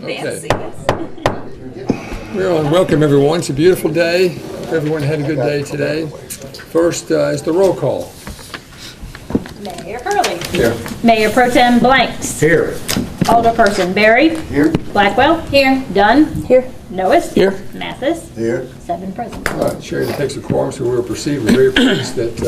Nancy. Well, and welcome everyone. It's a beautiful day. Hope everyone had a good day today. First is the roll call. Mayor Hurley. Here. Mayor Pro Tem Blanks. Here. Alderperson Berry. Here. Blackwell. Here. Dunn. Here. Noest. Here. Mathis. Here. 7 present. All right, Sherry, that takes a quorum, so we'll proceed. We're very pleased that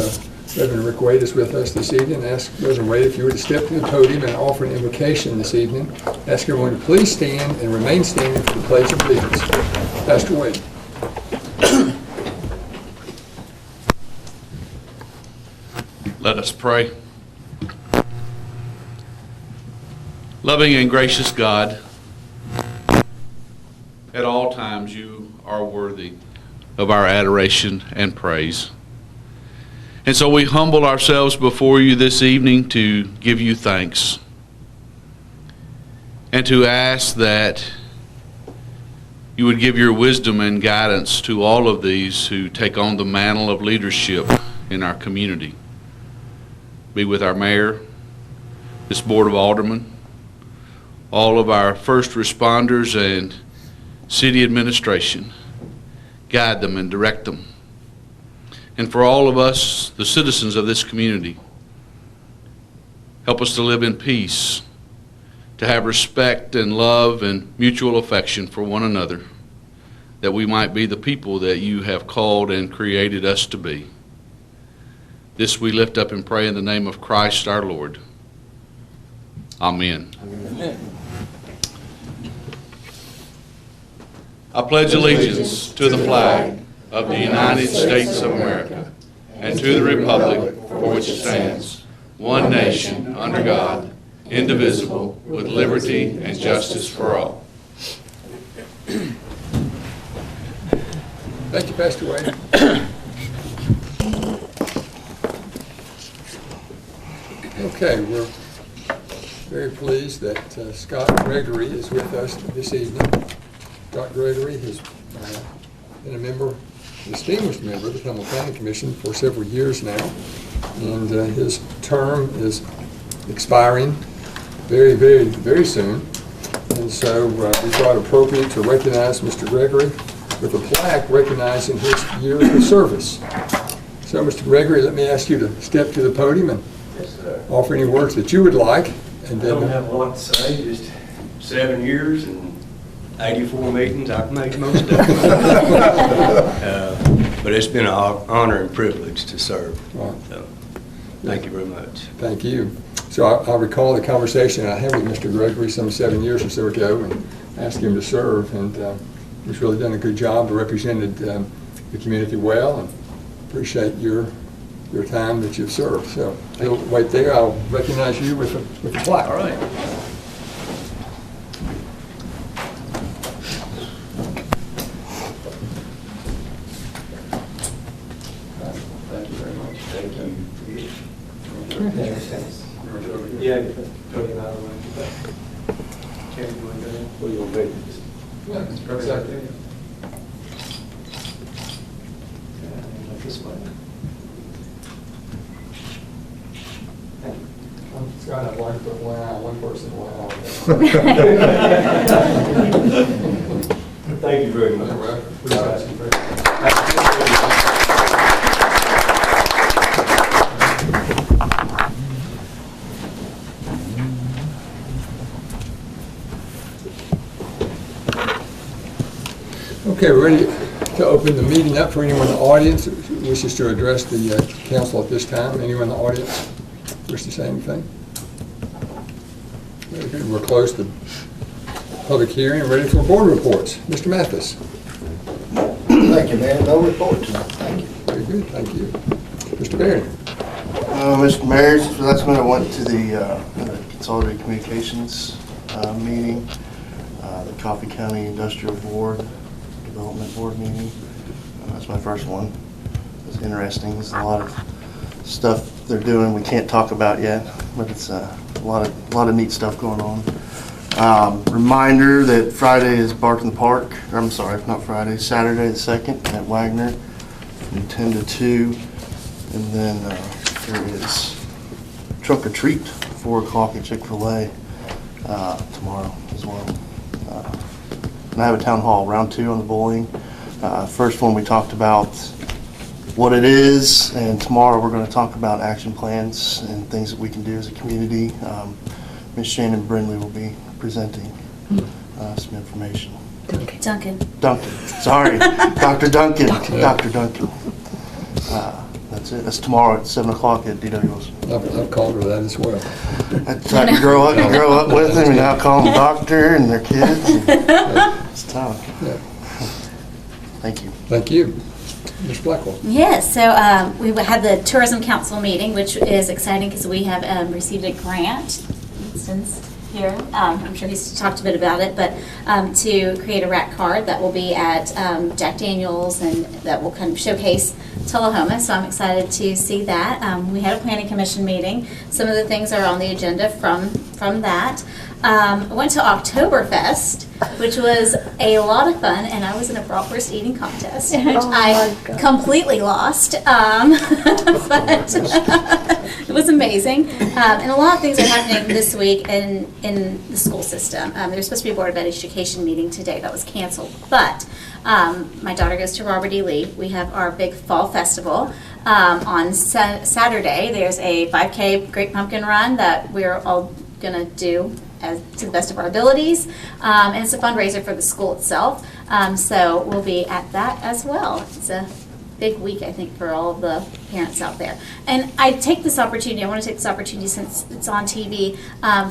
Reverend Rick Wade is with us this evening. Ask Reverend Wade if you were to step to the podium and offer an invocation this evening. Ask everyone to please stand and remain standing for the Pledge of Allegiance. Pastor Wade. Let us pray. Loving and gracious God, at all times you are worthy of our adoration and praise. And so we humble ourselves before you this evening to give you thanks and to ask that you would give your wisdom and guidance to all of these who take on the mantle of leadership in our community. Be with our mayor, this board of aldermen, all of our first responders and city administration. Guide them and direct them. And for all of us, the citizens of this community, help us to live in peace, to have respect and love and mutual affection for one another, that we might be the people that you have called and created us to be. This we lift up and pray in the name of Christ our Lord. Amen. Amen. I pledge allegiance to the flag of the United States of America and to the republic for which it stands, one nation, under God, indivisible, with liberty and justice for all. Thank you, Pastor Wade. Okay, we're very pleased that Scott Gregory is with us this evening. Scott Gregory has been a distinguished member of the Tullahoma Planning Commission for several years now, and his term is expiring very, very, very soon. And so we thought it appropriate to recognize Mr. Gregory with a plaque recognizing his years of service. So, Mr. Gregory, let me ask you to step to the podium and offer any words that you would like. And I don't have a lot to say, just 7 years and 84 meetings. I've made most of them. But it's been an honor and privilege to serve. Right. So, thank you very much. Thank you. So I recall the conversation I had with Mr. Gregory some 7 years or so ago and asked him to serve, and he's really done a good job, represented the community well, and appreciate your time that you've served. So you'll wait there. I'll recognize you with the plaque. All right. Thank you very much. Thank you. Yeah, Tony and I are going to Karen, you want to go in? What do you want to do? Yeah, exactly. This way. Scott, I'd like to put one person wow. Thank you very much. Okay, we're ready to open the meeting up for anyone in the audience who wishes to address the council at this time. Anyone in the audience? Wish the same thing? Very good. We'll close the public hearing and ready for board reports. Mr. Mathis. Thank you, Mayor. No report tonight. Thank you. Very good, thank you. Mr. Barry. Mr. Mayor, since last minute I went to the Consolidated Communications meeting, the Coffee County Industrial Board, Development Board meeting. That's my first one. It was interesting. There's a lot of stuff they're doing we can't talk about yet, but it's a lot of neat stuff going on. Reminder that Friday is Bark in the Park. Or I'm sorry, not Friday. Saturday the 2nd at Wagner from 10 to 2. And then there is Trunk or Treat, 4 o'clock at Chick-fil-A tomorrow as well. And I have a town hall, round 2 on the bullying. First one we talked about what it is, and tomorrow we're going to talk about action plans and things that we can do as a community. Ms. Shannon Brindley will be presenting some information. Duncan. Sorry, Dr. Duncan. Dr. Duncan. That's it. That's tomorrow at 7 o'clock at DW's. I've called her that as well. That's how you grow up with them, and now call them doctor and their kids. It's tough. Yeah. Thank you. Thank you. Ms. Blackwell. Yes, so we had the Tourism Council meeting, which is exciting because we have received a grant. Winston's here. I'm sure he's talked a bit about it, but to create a rack card that will be at Jack Daniels and that will kind of showcase Tullahoma. So I'm excited to see that. We had a planning commission meeting. Some of the things are on the agenda from that. I went to Oktoberfest, which was a lot of fun, and I was in a bratwurst eating contest, which I completely lost, but it was amazing. And a lot of things are happening this week in the school system. There's supposed to be a Board of Education meeting today that was canceled, but my daughter goes to Robert E. Lee. We have our big fall festival. On Saturday, there's a 5K Great Pumpkin Run that we're all going to do to the best of our abilities, and it's a fundraiser for the school itself, so we'll be at that as well. It's a big week, I think, for all of the parents out there. And I want to take this opportunity since it's on TV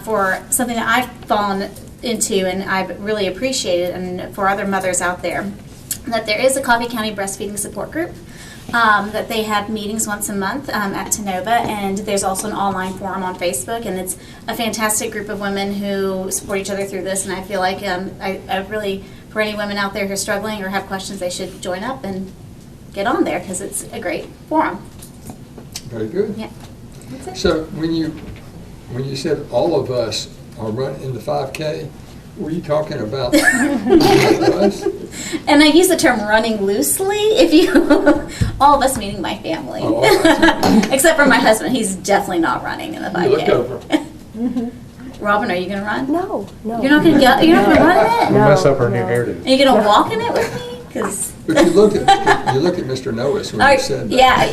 for something that I've fallen into and I've really appreciated, and for other mothers out there, that there is a Coffee County Breastfeeding Support Group. That they have meetings once a month at Tenova, and there's also an online forum on Facebook, and it's a fantastic group of women who support each other through this, and I feel like I really, for any women out there who are struggling or have questions, they should join up and get on there because it's a great forum. Very good. Yeah. That's it. So when you said all of us are running the 5K, were you talking about us? And I use the term running loosely, all of us meaning my family. Oh, right. Except for my husband, he's definitely not running in the 5K. You look over. Robin, are you going to run? No. You're not going to go? You're not going to run in it? No, Mess up her new no. hairdo. Are you going to walk in it with me? Because But you looked at Mr. Noes when you said that. yeah,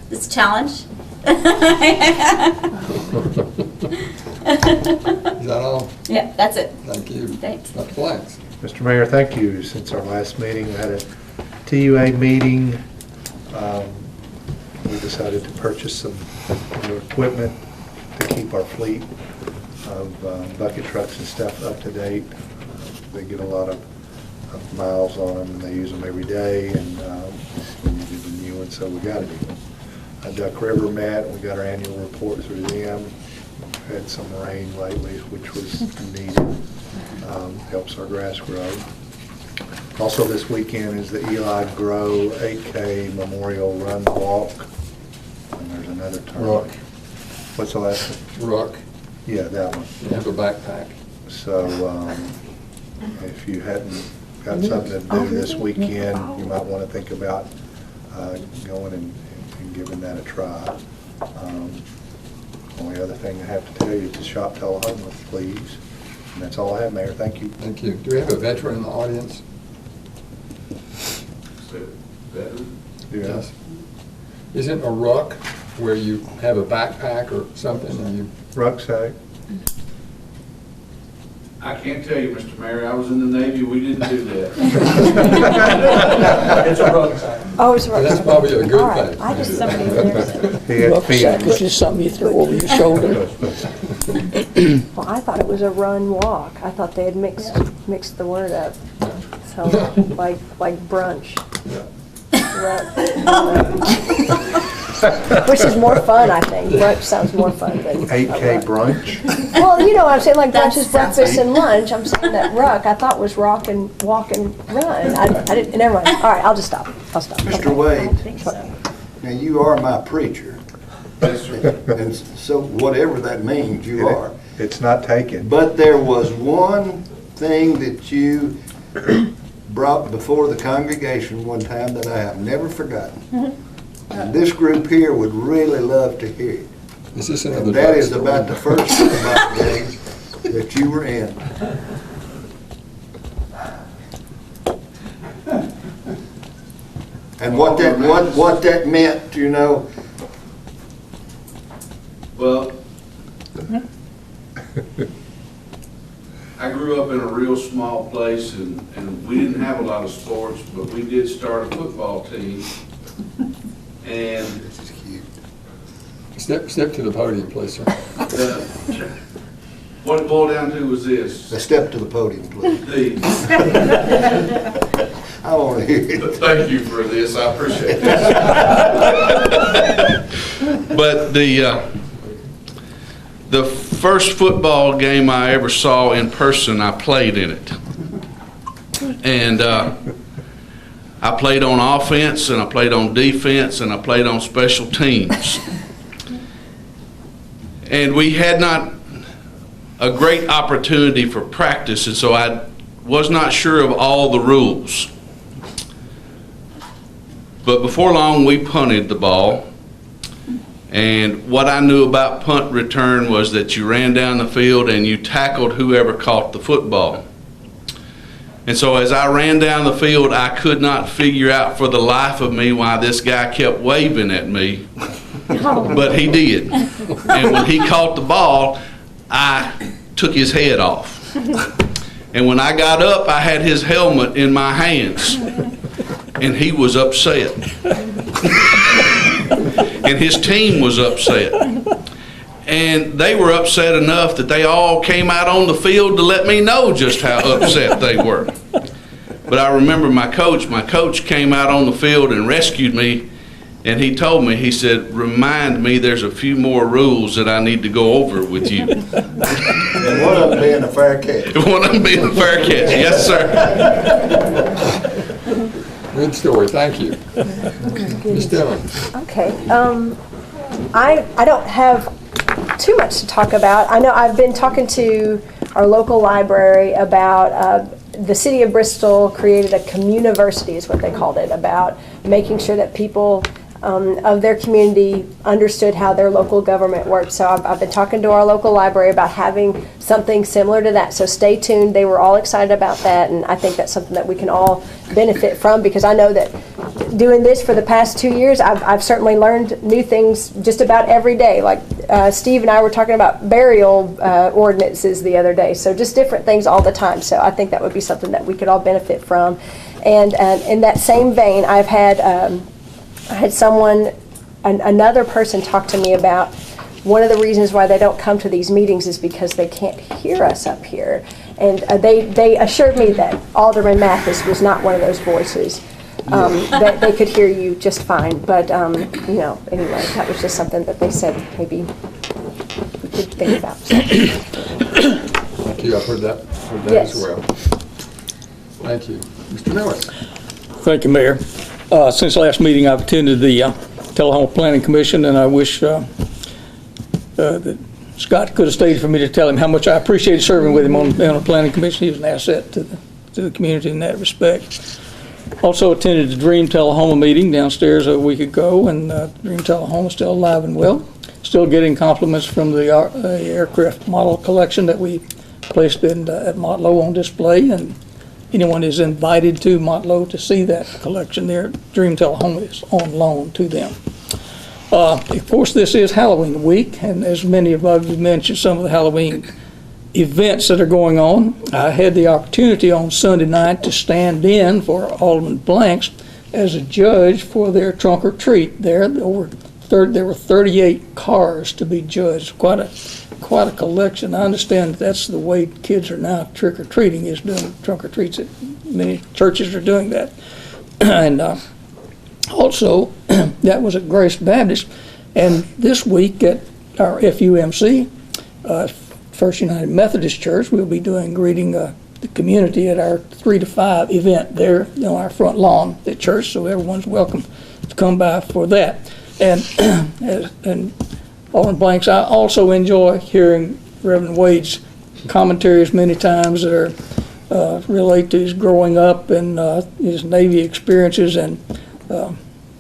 it's a challenge. Is that all? Yeah, that's it. Thank you. Thanks. Dr. Blanks. Mr. Mayor, thank you. Since our last meeting, we had a TUA meeting. We decided to purchase some new equipment to keep our fleet of bucket trucks and stuff up to date. They get a lot of miles on them, and they use them every day, and we needed a new one, so we got a new one. Duck River met, we got our annual report through them. We've had some rain lately, which was needed. Helps our grass grow. Also this weekend is the Eli Grow 8K Memorial Run Walk. And there's another term. Ruck. What's the last one? Ruck. Yeah, that one. You have a backpack. So if you hadn't got something to do this weekend, you might want to think about going and giving that a try. Only other thing I have to tell you is to shop Tullahoma, please. And that's all I have, Mayor. Thank you. Thank you. Do we have a veteran in the audience? Veteran? Yes. Isn't a ruck where you have a backpack or something and you, Rucksack. I can't tell you, Mr. Mayor, I was in the Navy, we didn't do that. It's a rough time. Oh, it's right. That's probably a All good right. thing. I just, Somebody in there said, He had Rucksack feet. is just something you throw over your shoulder. well, I thought it was a run walk. I thought they had mixed the word up. So, like brunch. Which is more fun, I think. Brunch sounds more fun than. 8K brunch. Well, you know, I'm saying like That brunch is sounds breakfast right. and lunch. I'm saying that ruck, I thought was rock and walk and run. I didn't, never mind. All right, I'll just stop. I'll stop. Mr. Wade, now you are my preacher. And so whatever that means, you are. It's not taken. But there was one thing that you brought before the congregation one time that I have never forgotten. And this group here would really love to hear it. Is this another And that is drug about the story? first football game that you were in. And what that meant, you know. Well, I grew up in a real small place and we didn't have a lot of sports, but we did start a football team. And This is cute. Step to the podium, please, sir. what it boiled down to was this. Now step to the podium, please. I want to hear it. Thank you for this, I appreciate this. But the first football game I ever saw in person, I played in it. And I played on offense, and I played on defense, and I played on special teams. And we had not a great opportunity for practice, and so I was not sure of all the rules. But before long, we punted the ball. And what I knew about punt return was that you ran down the field and you tackled whoever caught the football. And so as I ran down the field, I could not figure out for the life of me why this guy kept waving at me, but he did. And when he caught the ball, I took his head off. And when I got up, I had his helmet in my hands, and he was upset. And his team was upset. And they were upset enough that they all came out on the field to let me know just how upset they were. But I remember my coach came out on the field and rescued me, and he told me, he said, "Remind me there's a few more rules that I need to go over with you." And one of them being a fair catch. One of them being a fair catch. Yes, sir. Good story, thank you. Ms. Dillon. Okay. I don't have too much to talk about. I know I've been talking to our local library about the city of Bristol created a communiversity is what they called it, about making sure that people of their community understood how their local government worked. So I've been talking to our local library about having something similar to that. So stay tuned. They were all excited about that, and I think that's something that we can all benefit from, because I know that doing this for the past 2 years, I've certainly learned new things just about every day. Like Steve and I were talking about burial ordinances the other day. So just different things all the time. So I think that would be something that we could all benefit from. And in that same vein, I had someone, another person talk to me about one of the reasons why they don't come to these meetings is because they can't hear us up here. And they assured me that Alderman Mathis was not one of those voices. That they could hear you just fine. But, anyway, that was just something that they said maybe we could think about. Thank you, I've heard that Yes. as well. Thank you. Mr. Lewis. Thank you, Mayor. Since last meeting, I've attended the Tullahoma Planning Commission, and I wish that Scott could have stayed for me to tell him how much I appreciated serving with him on the Planning Commission. He was an asset to the community in that respect. Also attended the Dream Tullahoma meeting downstairs a week ago, and Dream Tullahoma is still alive and well. Still getting compliments from the aircraft model collection that we placed at Motlow on display, and anyone is invited to Motlow to see that collection there. Dream Tullahoma is on loan to them. Of course, this is Halloween week, and as many of you mentioned, some of the Halloween events that are going on. I had the opportunity on Sunday night to stand in for Alderman Blanks as a judge for their trunk or treat there. There were 38 cars to be judged. Quite a collection. I understand that's the way kids are now trick or treating, is doing trunk or treats. Many churches are doing that. And also, that was at Grace Baptist. And this week at our FUMC, First United Methodist Church, we'll be greeting the community at our 3 to 5 event there on our front lawn at church. So everyone's welcome to come by for that. And Alderman Blanks, I also enjoy hearing Reverend Wade's commentaries many times that are relate to his growing up and his Navy experiences, and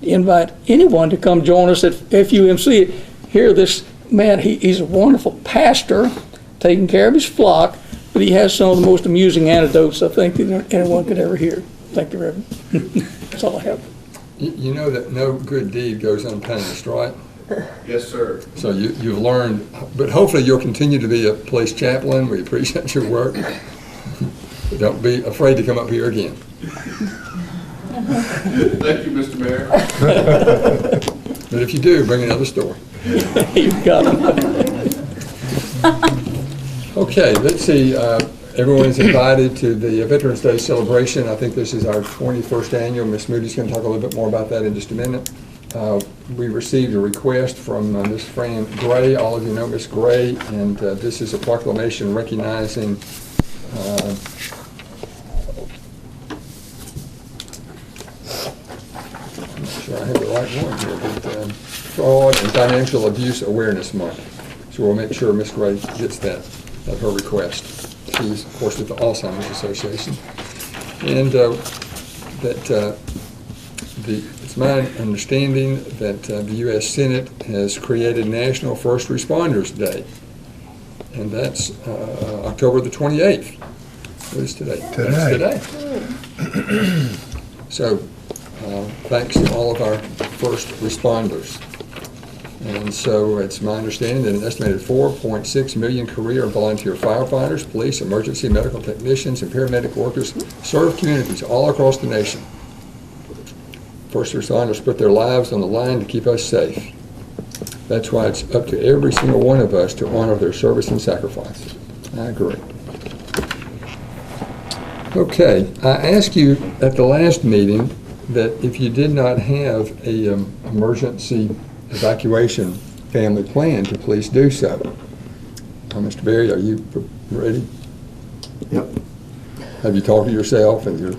invite anyone to come join us at FUMC. Hear this man, he's a wonderful pastor, taking care of his flock, but he has some of the most amusing anecdotes I think that anyone could ever hear. Thank you, Reverend. That's all I have. You know that no good deed goes unpunished, right? Yes, sir. So you've learned, but hopefully you'll continue to be a police chaplain. We appreciate your work. Don't be afraid to come up here again. Thank you, Mr. Mayor. But if you do, bring another story. You've got it. Okay, let's see. Everyone's invited to the Veterans Day celebration. I think this is our 21st annual. Ms. Moody's going to talk a little bit more about that in just a minute. We received a request from Ms. Fran Gray. All of you know Ms. Gray, and this is a proclamation recognizing I'm not sure I have the right one here, but Fraud and Financial Abuse Awareness Month. So we'll make sure Ms. Gray gets that at her request. She's, of course, with the Alzheimer's Association. And it's my understanding that the U.S. Senate has created National First Responders Day. And that's October the 28th. What is today? Today. That's today. So thanks to all of our first responders. And so it's my understanding that an estimated 4.6 million career and volunteer firefighters, police, emergency medical technicians, and paramedic workers serve communities all across the nation. First responders put their lives on the line to keep us safe. That's why it's up to every single one of us to honor their service and sacrifice. I agree. Okay, I asked you at the last meeting that if you did not have a emergency evacuation family plan, to please do so. Mr. Berry, are you ready? Yep. Have you talked to yourself and your?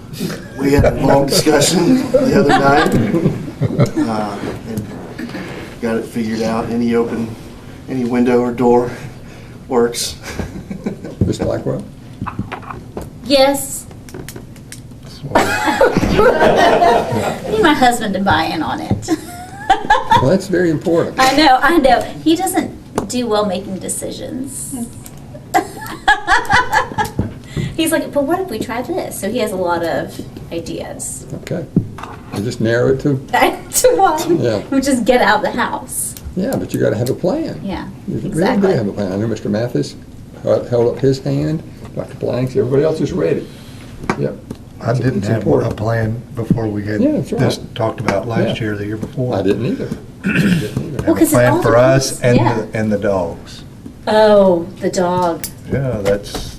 We had a long discussion the other night, and got it figured out. Any window or door works. Ms. Blackwell? Yes. I need my husband to buy in on it. Well, that's very important. I know. He doesn't do well making decisions. He's like, but what if we try this? So he has a lot of ideas. Okay. You just narrow it to one. Yeah. We just get out of the house. Yeah, but you got to have a plan. Yeah, You really exactly. do have a plan. I know Mr. Mathis held up his hand, Dr. Blanks, everybody else is ready. Yep. I didn't It's have important. a plan before we had Yeah, that's right. this talked about last Yeah. year, the year before. I didn't either. Have Well, a 'cause it all plan for us depends, and yeah. and the dogs. Oh, the dog. Yeah, that's,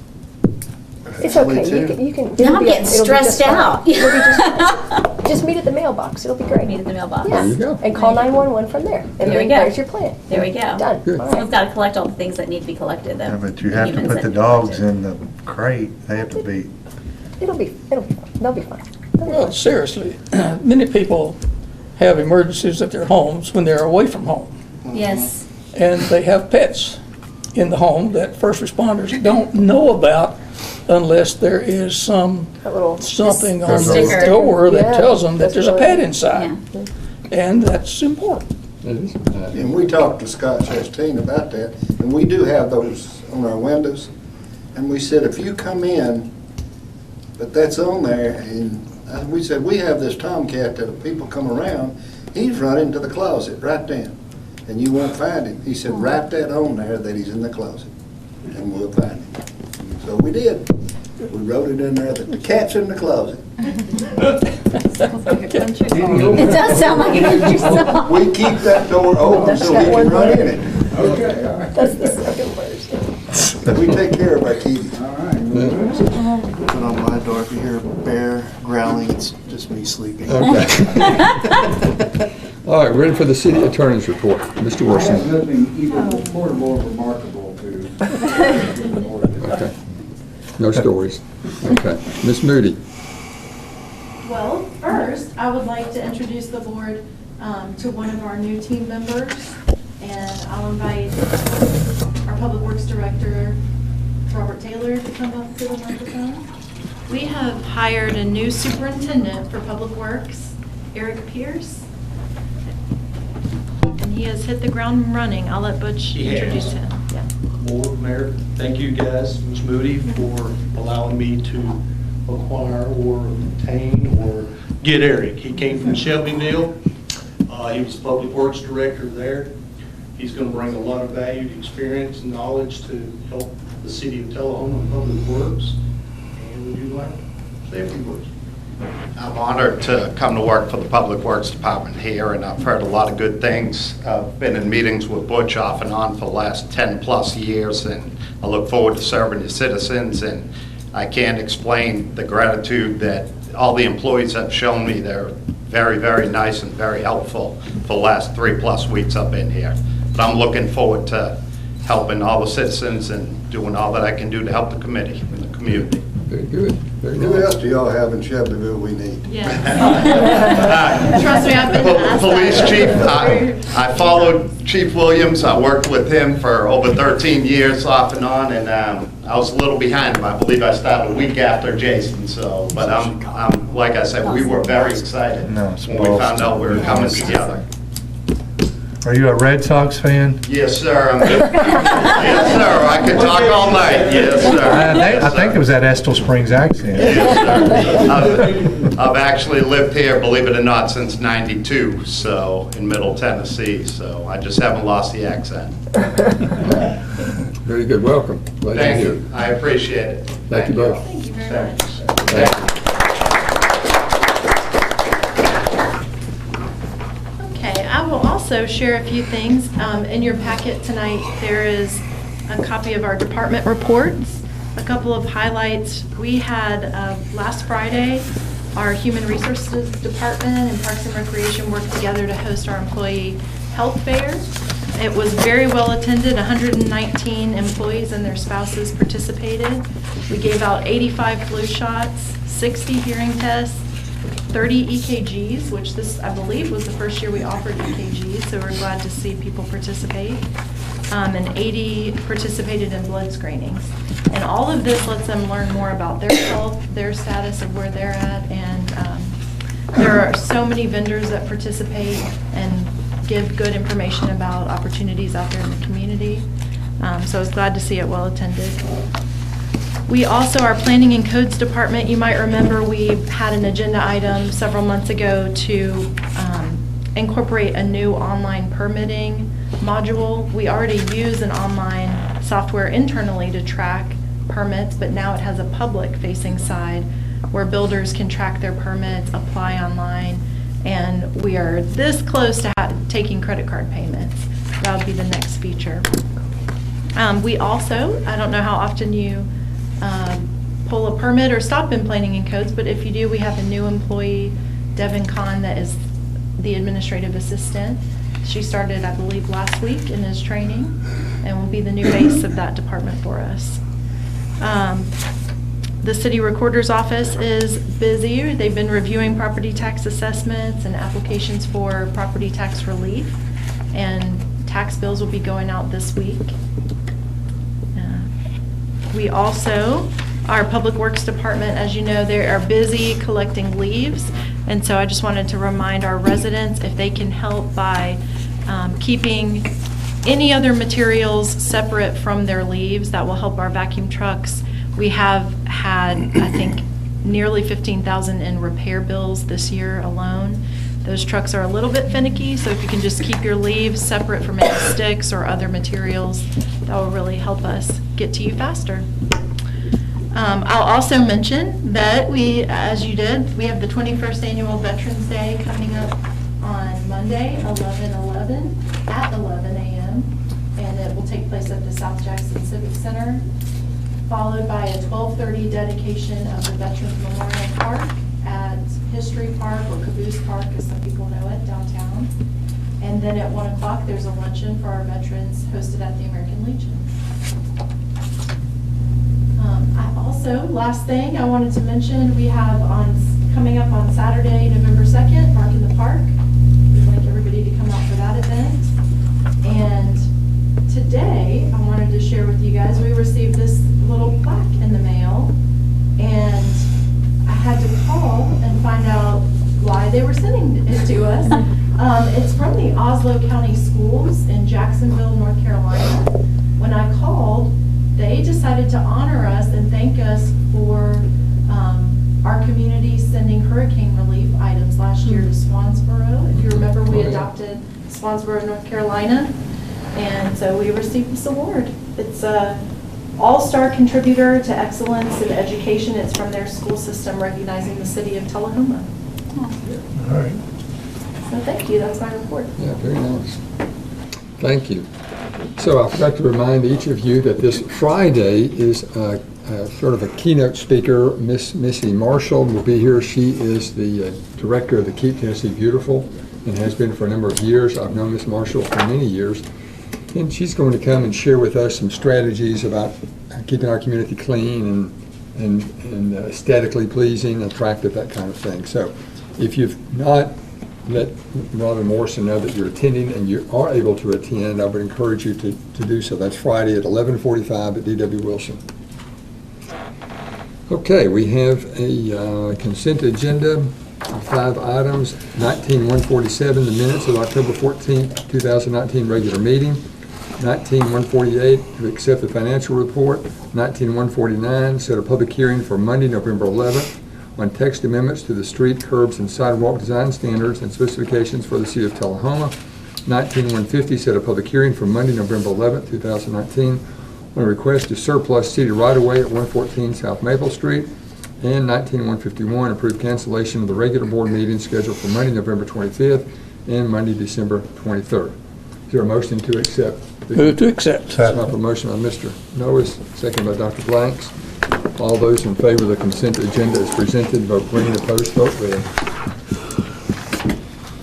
It's okay. Too. You can. Now it'll I'm be- getting it'll be stressed just fine. out. It'll be just fine. Just meet at the mailbox. It'll be great. Meet at the mailbox. Yeah. There you go. And call 911 from there. And There we then go. there's your plan. There we go. Done. Good. All Someone's right. got to collect all the things that need to be collected, though. yeah, but you have to Humans put that the need to be dogs collected. in the crate. They have to be, It'll be fine. They'll be fine. Well, seriously, many people have emergencies at their homes when they're away from home. Yes. And they have pets in the home that first responders don't know about unless there is something That little. on the Sticker. door that Yeah, tells them that that's there's a really- pet inside. Yeah. And that's important. It is. And we talked to Scott Chastain about that, and we do have those on our windows. And we said, if you come in, but that's on there, and we said, we have this tomcat that if people come around, he's running to the closet right then, and you won't find him. He said, write that on there that he's in the closet. and we'll find him. So we did. We wrote it in there that the cat's in the closet. It does sound like a country song. We keep that door open so he can run in it. Okay, all right. That's the second verse. We take care of our kitties. All right. Put on my door, if you hear a bear growling, it's just me sleeping. Okay. All right, ready for the city attorney's report. Mr. I have Wilson. nothing either more or more remarkable to. Okay. No stories. Okay. Ms. Moody. Well, first, I would like to introduce the board to one of our new team members, and I'll invite our Public Works Director, Robert Taylor, to come up to the microphone. We have hired a new superintendent for Public Works, Eric Pierce, and he has hit the ground running. I'll let Butch introduce him. Yeah. Board, Mayor, thank you guys, Ms. Moody, for allowing me to acquire or obtain or get Eric. He came from Shelbyville. He was Public Works Director there. He's going to bring a lot of valued experience and knowledge to help the city of Tullahoma and Public Works. And would you like to say a few words? I'm honored to come to work for the Public Works Department here, and I've heard a lot of good things. I've been in meetings with Butch off and on for the last 10-plus years, and I look forward to serving the citizens, and I can't explain the gratitude that all the employees have shown me. They're very, very nice and very helpful for the last 3+ weeks I've been here. But I'm looking forward to helping all the citizens and doing all that I can do to help the committee and the community. Very good. Very Who nice. else do y'all have in Shelbyville we need? Yeah. Trust me, I've been asked Police that. chief, I followed Chief Williams. I worked with him for over 13 years off and on, and I was a little behind him. I believe I started a week after Jason, so, but I'm like I said, we were very excited when we found out we were coming together. Are you a Red Sox fan? Yes, sir. Yes, sir. I could talk all night. Yes, sir. I think it was that Estill Springs accent. Yes, sir. I've actually lived here, believe it or not, since '92, so in Middle Tennessee, so I just haven't lost the accent. Very good. Welcome. Glad you're Thank here. you. I appreciate it. Thank you both. Thank you very much. Thank you. Okay, I will also share a few things. In your packet tonight, there is a copy of our department reports, a couple of highlights. We had, last Friday, our Human Resources Department and Parks and Recreation worked together to host our employee health fair. It was very well attended. 119 employees and their spouses participated. We gave out 85 flu shots, 60 hearing tests, 30 EKGs, which this, I believe, was the first year we offered EKGs, so we're glad to see people participate. And 80 participated in blood screenings. And all of this lets them learn more about their health, their status of where they're at, and there are so many vendors that participate and give good information about opportunities out there in the community. So I was glad to see it well attended. We also, our Planning and Codes Department, you might remember we had an agenda item several months ago to incorporate a new online permitting module. We already use an online software internally to track permits, but now it has a public-facing side where builders can track their permits, apply online, and we are this close to taking credit card payments. That would be the next feature. We also, I don't know how often you pull a permit or stop in Planning and Codes, but if you do, we have a new employee, Devin Kahn, that is the administrative assistant. She started, I believe, last week and is training and will be the new base of that department for us. The city recorder's office is busy. They've been reviewing property tax assessments and applications for property tax relief, and tax bills will be going out this week. We also, our Public Works Department, as you know, they are busy collecting leaves, and so I just wanted to remind our residents if they can help by keeping any other materials separate from their leaves, that will help our vacuum trucks. We have had, I think, nearly $15,000 in repair bills this year alone. Those trucks are a little bit finicky, so if you can just keep your leaves separate from any sticks or other materials, that will really help us get to you faster. I'll also mention that we, as you did, we have the 21st Annual Veterans Day coming up on Monday, 11/11, at 11 a.m., and it will take place at the South Jackson Civic Center, followed by a 12:30 dedication of the Veterans Memorial Park at History Park, or Caboose Park, as some people know it, downtown. And then at 1 o'clock, there's a luncheon for our veterans hosted at the American Legion. Last thing I wanted to mention, we have coming up on Saturday, November 2nd, Mark in the Park. We'd like everybody to come out for that event. And today, I wanted to share with you guys, we received this little plaque in the mail, and I had to call and find out why they were sending it to us. It's from the Oslo County Schools in Jacksonville, North Carolina. When I called, they decided to honor us and thank us for our community sending hurricane relief items last year to Swansboro. If you remember, we adopted Swansboro, North Carolina, and so we received this award. It's a all-star contributor to excellence in education. It's from their school system recognizing the city of Tullahoma. All right. So thank you, that's my report. Yeah, very nice. Thank you. So I forgot to remind each of you that this Friday is sort of a keynote speaker. Missy Marshall will be here. She is the director of the Keep Tennessee Beautiful and has been for a number of years. I've known Miss Marshall for many years. And she's going to come and share with us some strategies about keeping our community clean and aesthetically pleasing, attractive, that kind of thing. So if you've not let Robin Morrison know that you're attending and you are able to attend, I would encourage you to do so. That's Friday at 11:45 at D.W. Wilson. Okay, we have a consent agenda of 5 items. 19-147, the minutes of October 14th, 2019 regular meeting. 19-148, to accept the financial report. 19-149, set a public hearing for Monday, November 11th, on text amendments to the street, curbs, and sidewalk design standards and specifications for the city of Tullahoma. 19-150, set a public hearing for Monday, November 11th, 2019, on a request to surplus city right-of-way at 114 South Maple Street. And 19-151, approve cancellation of the regular board meeting scheduled for Monday, November 25th and Monday, December 23rd. Is there a motion to accept? Move to accept. Proper motion by Mr. Noes, second by Dr. Blanks. All those in favor of the consent agenda as presented, vote green. Opposed, vote red.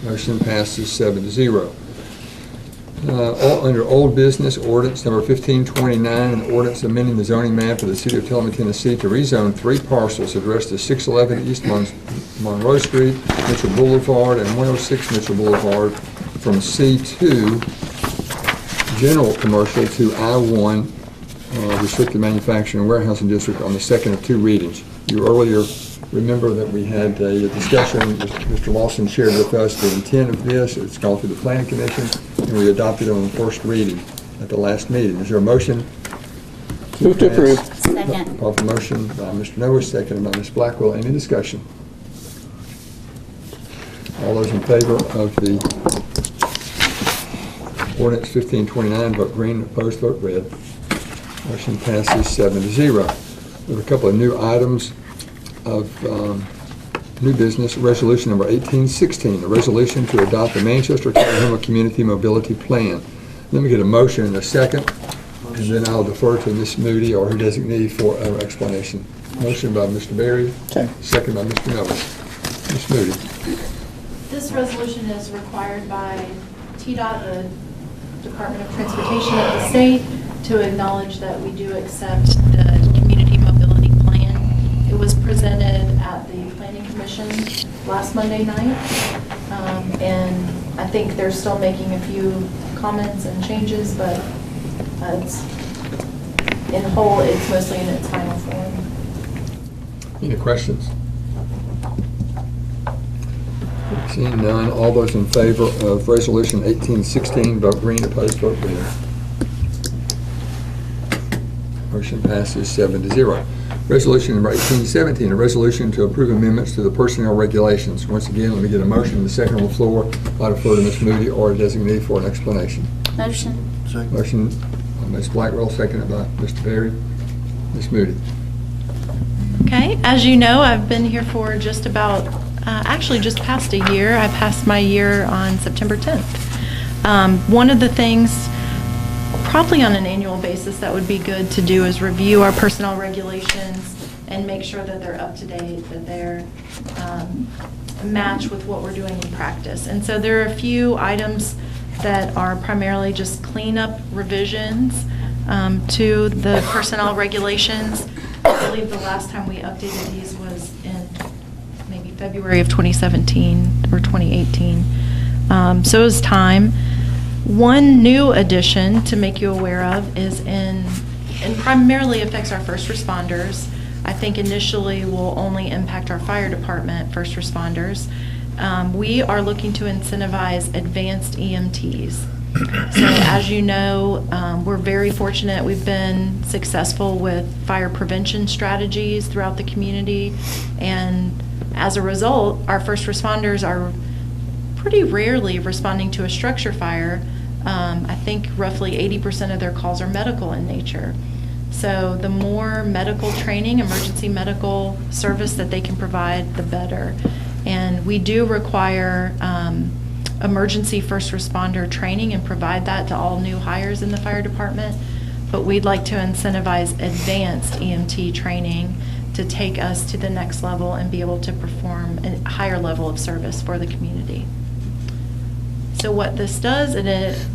Motion passes 7-0. Under old business, ordinance number 1529, an ordinance amending the zoning map of the city of Tullahoma, Tennessee to rezone 3 parcels addressed as 611 East Monroe Street, Mitchell Boulevard, and 106 Mitchell Boulevard from C2 general commercial to I1 restricted manufacturing and warehousing district on the second of 2 readings. You earlier remember that we had a discussion. Mr. Lawson shared with us the intent of this. It's gone through the planning commission, and we adopted it on the first reading at the last meeting. Is there a motion? Move to approve. Second. Proper motion by Mr. Noah, seconded by Ms. Blackwell. Any discussion? All those in favor of the ordinance 1529, vote green. Opposed, vote red. Motion passes 7-0. We have a couple of new items of new business. Resolution number 1816, a resolution to adopt the Manchester Tullahoma Community Mobility Plan. Let me get a motion in a second, and then I'll defer to Ms. Moody or her designee for an explanation. Motion by Mr. Berry, second by Mr. Noah. Ms. Moody. This resolution is required by TDOT, the Department of Transportation of the state, to acknowledge that we do accept the community mobility plan. It was presented at the Planning Commission last Monday night, and I think they're still making a few comments and changes, but it's, in whole, it's mostly in its final form. Any questions? Seeing none, all those in favor of Resolution 1816, vote green. Opposed, vote red. Motion passes 7-0. Resolution number 1817, a resolution to approve amendments to the personnel regulations. Once again, let me get a motion in the second on the floor. I defer to Ms. Moody or a designee for an explanation. Motion. Second. Motion by Ms. Blackwell, seconded by Mr. Berry. Ms. Moody. Okay, as you know, I've been here for just about, actually just past a year. I passed my year on September 10th. One of the things, probably on an annual basis, that would be good to do is review our personnel regulations and make sure that they're up to date, that they're match with what we're doing in practice. And so there are a few items that are primarily just cleanup revisions to the personnel regulations. I believe the last time we updated these was in maybe February of 2017 or 2018. So it was time. One new addition to make you aware of is and primarily affects our first responders. I think initially will only impact our fire department first responders. We are looking to incentivize advanced EMTs. So as you know, we're very fortunate. We've been successful with fire prevention strategies throughout the community. And as a result, our first responders are pretty rarely responding to a structure fire. I think roughly 80% of their calls are medical in nature. So the more medical training, emergency medical service that they can provide, the better. And we do require emergency first responder training and provide that to all new hires in the fire department. But we'd like to incentivize advanced EMT training to take us to the next level and be able to perform a higher level of service for the community. So what this does,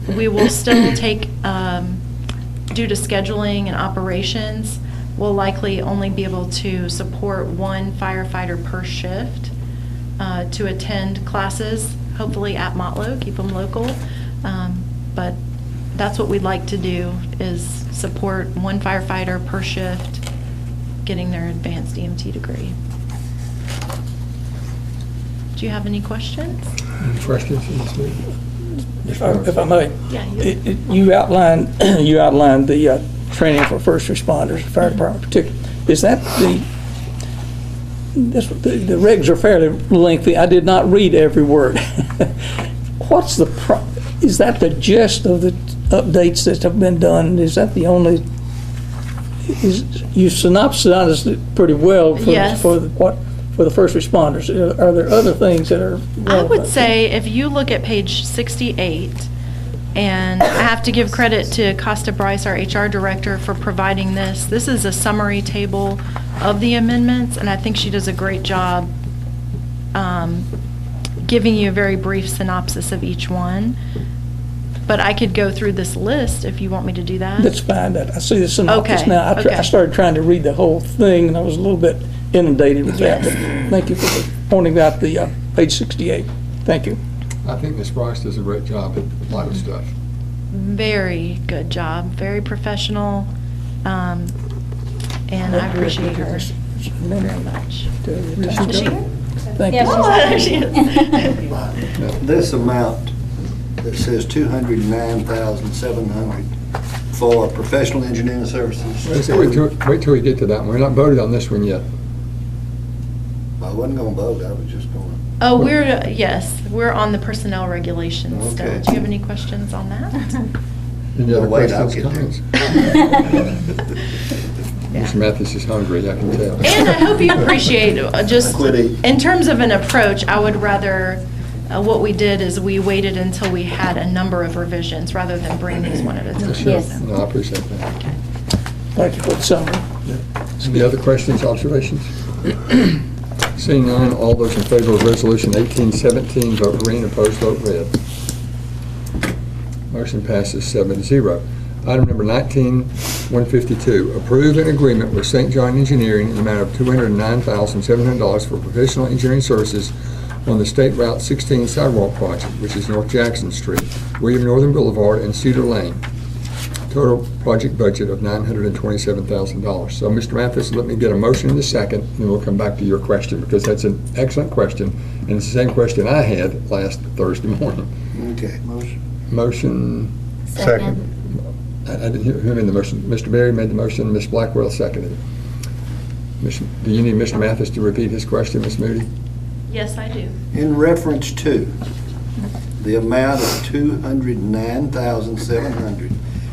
we will still take, due to scheduling and operations, we'll likely only be able to support one firefighter per shift to attend classes, hopefully at Motlow, keep them local. But that's what we'd like to do, is support one firefighter per shift getting their advanced EMT degree. Do you have any questions? Any questions from Ms. Moody? If I may. Yeah. You outlined the training for first responders, fire department in particular. Is that the regs are fairly lengthy. I did not read every word. What's is that the gist of the updates that have been done? Is that the only, you synopsized it pretty well for, Yes. for the first responders. Are there other things that are relevant? I would say if you look at page 68, and I have to give credit to Costa Bryce, our HR director, for providing this. This is a summary table of the amendments, and I think she does a great job giving you a very brief synopsis of each one. But I could go through this list if you want me to do that. That's fine. I see the synopsis Okay, now. okay. I started trying to read the whole thing, and I was a little bit inundated with that. But thank you for pointing out the page 68. Thank you. I think Ms. Bryce does a great job at a lot of stuff. Very good job, very professional, and I appreciate her very much. Is she here? Thank Yeah, you. oh, there she is. This amount that says $209,700 for professional engineering services. Wait till we get to that one. We're not voted on this one yet. I wasn't gonna vote, I was just gonna. Oh, yes, we're on the personnel regulations still. Okay. Do you have any questions on that? Any other Wait, I'll questions, get comments? Mr. Mathis is hungry, I can tell. And I hope you appreciate, just Quit eating. in terms of an approach, I would rather, what we did is we waited until we had a number of revisions rather than bring these one at a time. Sure. So- No, I appreciate that. Thank you for the summary. Any other questions, observations? Seeing none, all those in favor of Resolution 1817, vote green, opposed, vote red. Motion passes 7-0. Item number 19-152, approve an agreement with St. John Engineering in the amount of $209,700 for professional engineering services on the State Route 16 sidewalk project, which is North Jackson Street, William Northern Boulevard, and Cedar Lane. Total project budget of $927,000. So, Mr. Mathis, let me get a motion in a second, and we'll come back to your question, because that's an excellent question, and it's the same question I had last Thursday morning. Okay. Motion, Second. I didn't hear him in the motion. Mr. Berry made the motion, Ms. Blackwell seconded it. Do you need Mr. Mathis to repeat his question, Ms. Moody? Yes, I do. In reference to the amount of $209,700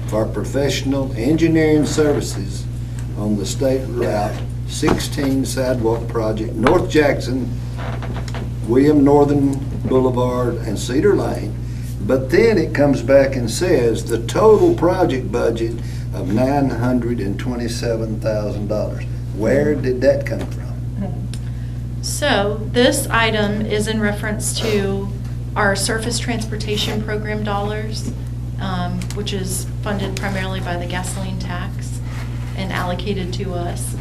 for professional engineering services on the State Route 16 sidewalk project, North Jackson, William Northern Boulevard, and Cedar Lane. But then it comes back and says the total project budget of $927,000. Where did that come from? So this item is in reference to our surface transportation program dollars, which is funded primarily by the gasoline tax and allocated to us.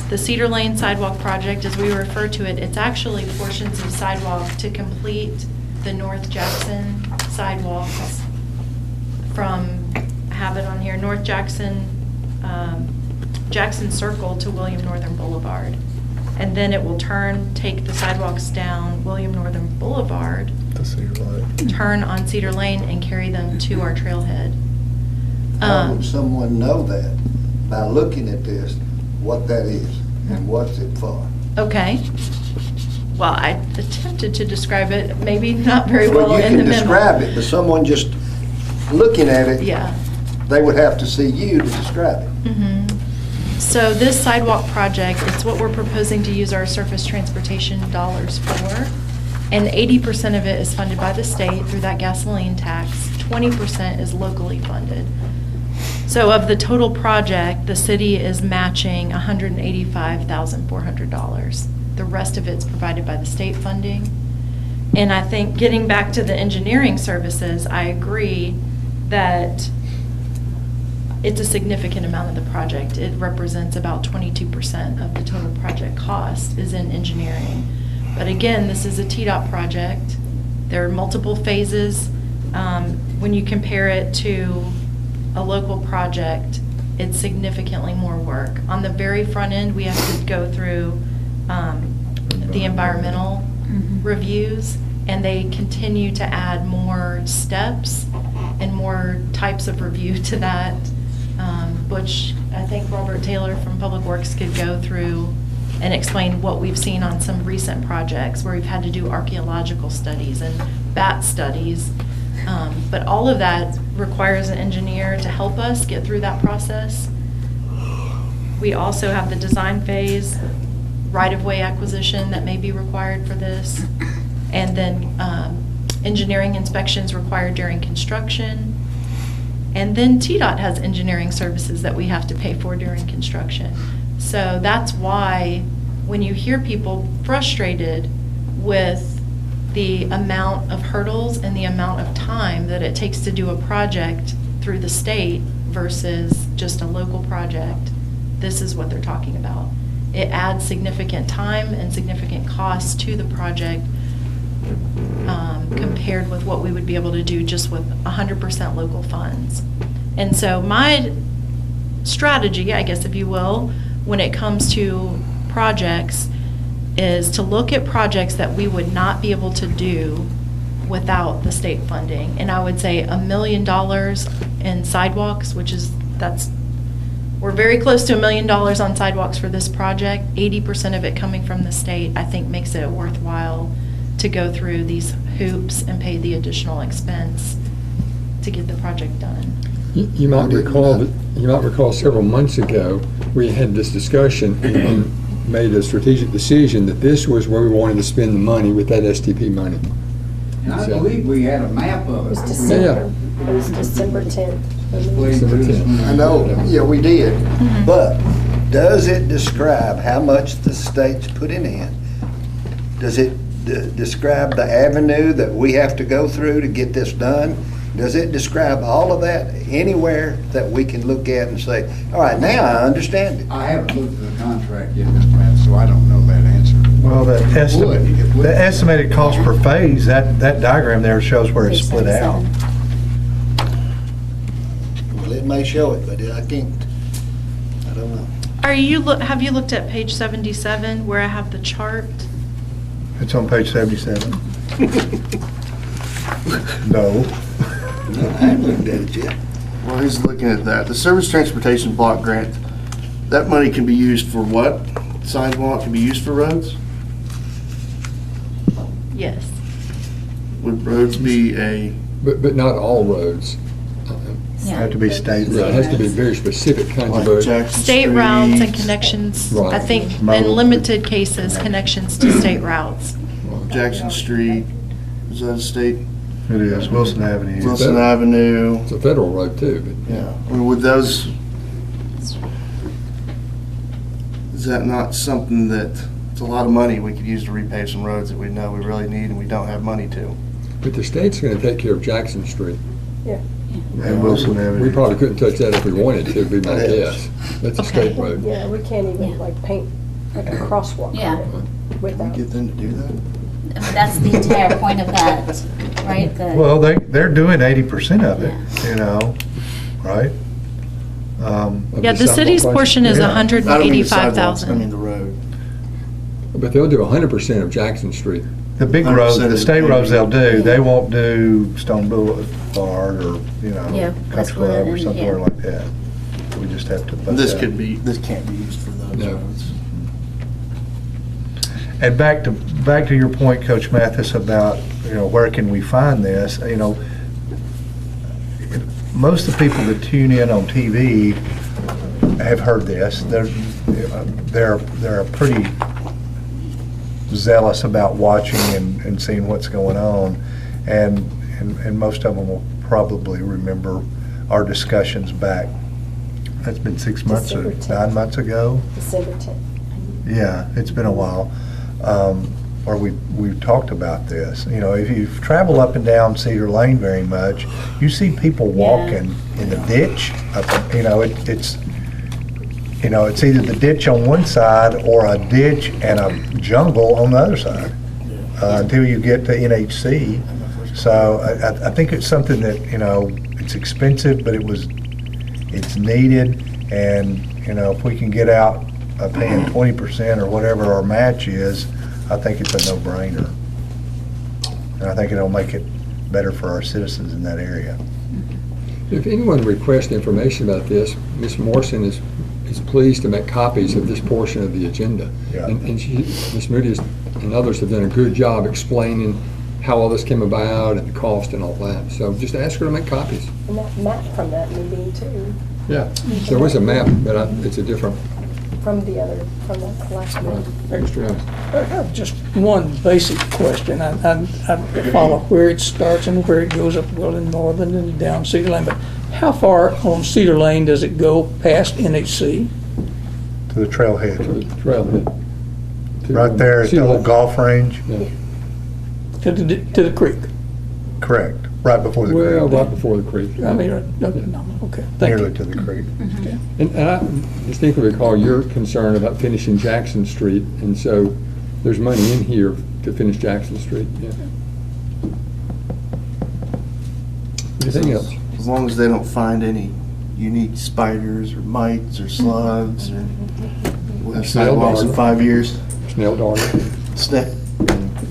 The Cedar Lane sidewalk project, as we refer to it, it's actually portions of sidewalk to complete the North Jackson sidewalks from, I have it on here, North Jackson, Jackson Circle to William Northern Boulevard. And then it will take the sidewalks down William Northern Boulevard, turn on Cedar Lane, and carry them to our trailhead. How would someone know that by looking at this, what that is and what's it for? Okay. Well, I attempted to describe it, maybe not very well Well, you in the can memo. describe it, but someone just looking at it, Yeah. they would have to see you to describe it. So this sidewalk project, it's what we're proposing to use our surface transportation dollars for. And 80% of it is funded by the state through that gasoline tax. 20% is locally funded. So of the total project, the city is matching $185,400. The rest of it's provided by the state funding. And I think getting back to the engineering services, I agree that it's a significant amount of the project. It represents about 22% of the total project cost is in engineering. But again, this is a TDOT project. There are multiple phases. When you compare it to a local project, it's significantly more work. On the very front end, we have to go through the environmental reviews, and they continue to add more steps and more types of review to that, which I think Robert Taylor from Public Works could go through and explain what we've seen on some recent projects where we've had to do archaeological studies and bat studies. But all of that requires an engineer to help us get through that process. We also have the design phase, right-of-way acquisition that may be required for this, and then engineering inspections required during construction. And then TDOT has engineering services that we have to pay for during construction. So that's why when you hear people frustrated with the amount of hurdles and the amount of time that it takes to do a project through the state versus just a local project, this is what they're talking about. It adds significant time and significant costs to the project compared with what we would be able to do just with 100% local funds. And so my strategy, I guess if you will, when it comes to projects is to look at projects that we would not be able to do without the state funding. And I would say $1 million in sidewalks, we're very close to $1 million on sidewalks for this project. 80% of it coming from the state, I think makes it worthwhile to go through these hoops and pay the additional expense to get the project done. You might recall several months ago, we had this discussion and made a strategic decision that this was where we wanted to spend the money with that STP money. And I believe we had a map of it. It was December. It was December 10th. December 10th. I know, yeah, we did, but does it describe how much the state's putting in? Does it describe the avenue that we have to go through to get this done? Does it describe all of that anywhere that we can look at and say, all right, now I understand it? I haven't looked at the contract yet, Mr. Matt, so I don't know that answer. Well, It would. the estimated cost per phase, that diagram there shows where it's split out. Well, it may show it, but I can't, I don't know. Have you looked at page 77 where I have the chart? It's on page 77. No. No, I haven't looked at it yet. Well, he's looking at that. The Service Transportation Block Grant, that money can be used for what? Sidewalk can be used for roads? Yes. Would roads be a, But not all roads. Have to be state Yeah, it has to be very specific kinds of like roads. Jackson State routes and Street, connections, I Right. think Model. in limited cases, connections to state routes. Jackson Street, is that a state? It is, Wilson Avenue. Wilson Avenue, It's a federal road too, but yeah. I mean, would those, is that not something that, it's a lot of money we could use to repave some roads that we know we really need and we don't have money to? But the state's gonna take care of Jackson Street. And Wilson We Avenue. probably couldn't touch that if we wanted to, would be my guess. That's a state road. Yeah, we can't even like paint like a crosswalk Yeah. on it Can we without. get them to do that? That's the entire point of that, right? Well, they're doing 80% of it, you know, right? Of Yeah, the sidewalk city's project. portion is Yeah. I don't mean the sidewalks, I 185,000. mean the road. But they'll do 100% of Jackson Street. The big roads, 100% the of state the roads they'll do, Yeah. they won't do Stone Boulevard or, you know, Yeah, Country Westwood Club or and- somewhere yeah. like that. We just have to. bust This out. could be, this can't be used for those No. roads. And back to your point, Coach Mathis, about, you know, where can we find this? You know, most of the people that tune in on TV have heard this. They're pretty zealous about watching and seeing what's going on. And most of them will probably remember our discussions back. That's been 6 months or December 10th. 9 months ago. December 10th. Yeah, it's been a while, where we've talked about this. You know, if you travel up and down Cedar Lane very much, you see people walking in the ditch. You know, it's either the ditch on one side or a ditch and a jungle on the other side, until you get to NHC. So I think it's something that, you know, it's expensive, but it's needed, and, you know, if we can get out paying 20% or whatever our match is, I think it's a no-brainer. And I think it'll make it better for our citizens in that area. If anyone requests information about this, Ms. Morrison is pleased to make copies of this portion of the agenda. Yeah. And Ms. Moody and others have done a good job explaining how all this came about and the cost and all that. So just ask her to make copies. And that map from that meeting too, Yeah. There was a map, but it's a different, from the last meeting. extra. I have just one basic question. I follow where it starts and where it goes up Weldon Northern and down Cedar Lane, but how far on Cedar Lane does it go past NHC? To the trailhead, Trailhead. right there at the old golf range. Yeah. To the creek? Correct, right before the Well, creek, right before the creek. I mean, no, okay, thank nearly you. to the creek. And I distinctly recall your concern about finishing Jackson Street, and so there's money in here to finish Jackson Street, yeah. Anything else? As long as they don't find any unique spiders or mites or slugs or we'll have Snail sidewalks in darter. 5 years. Snail darter. Snake.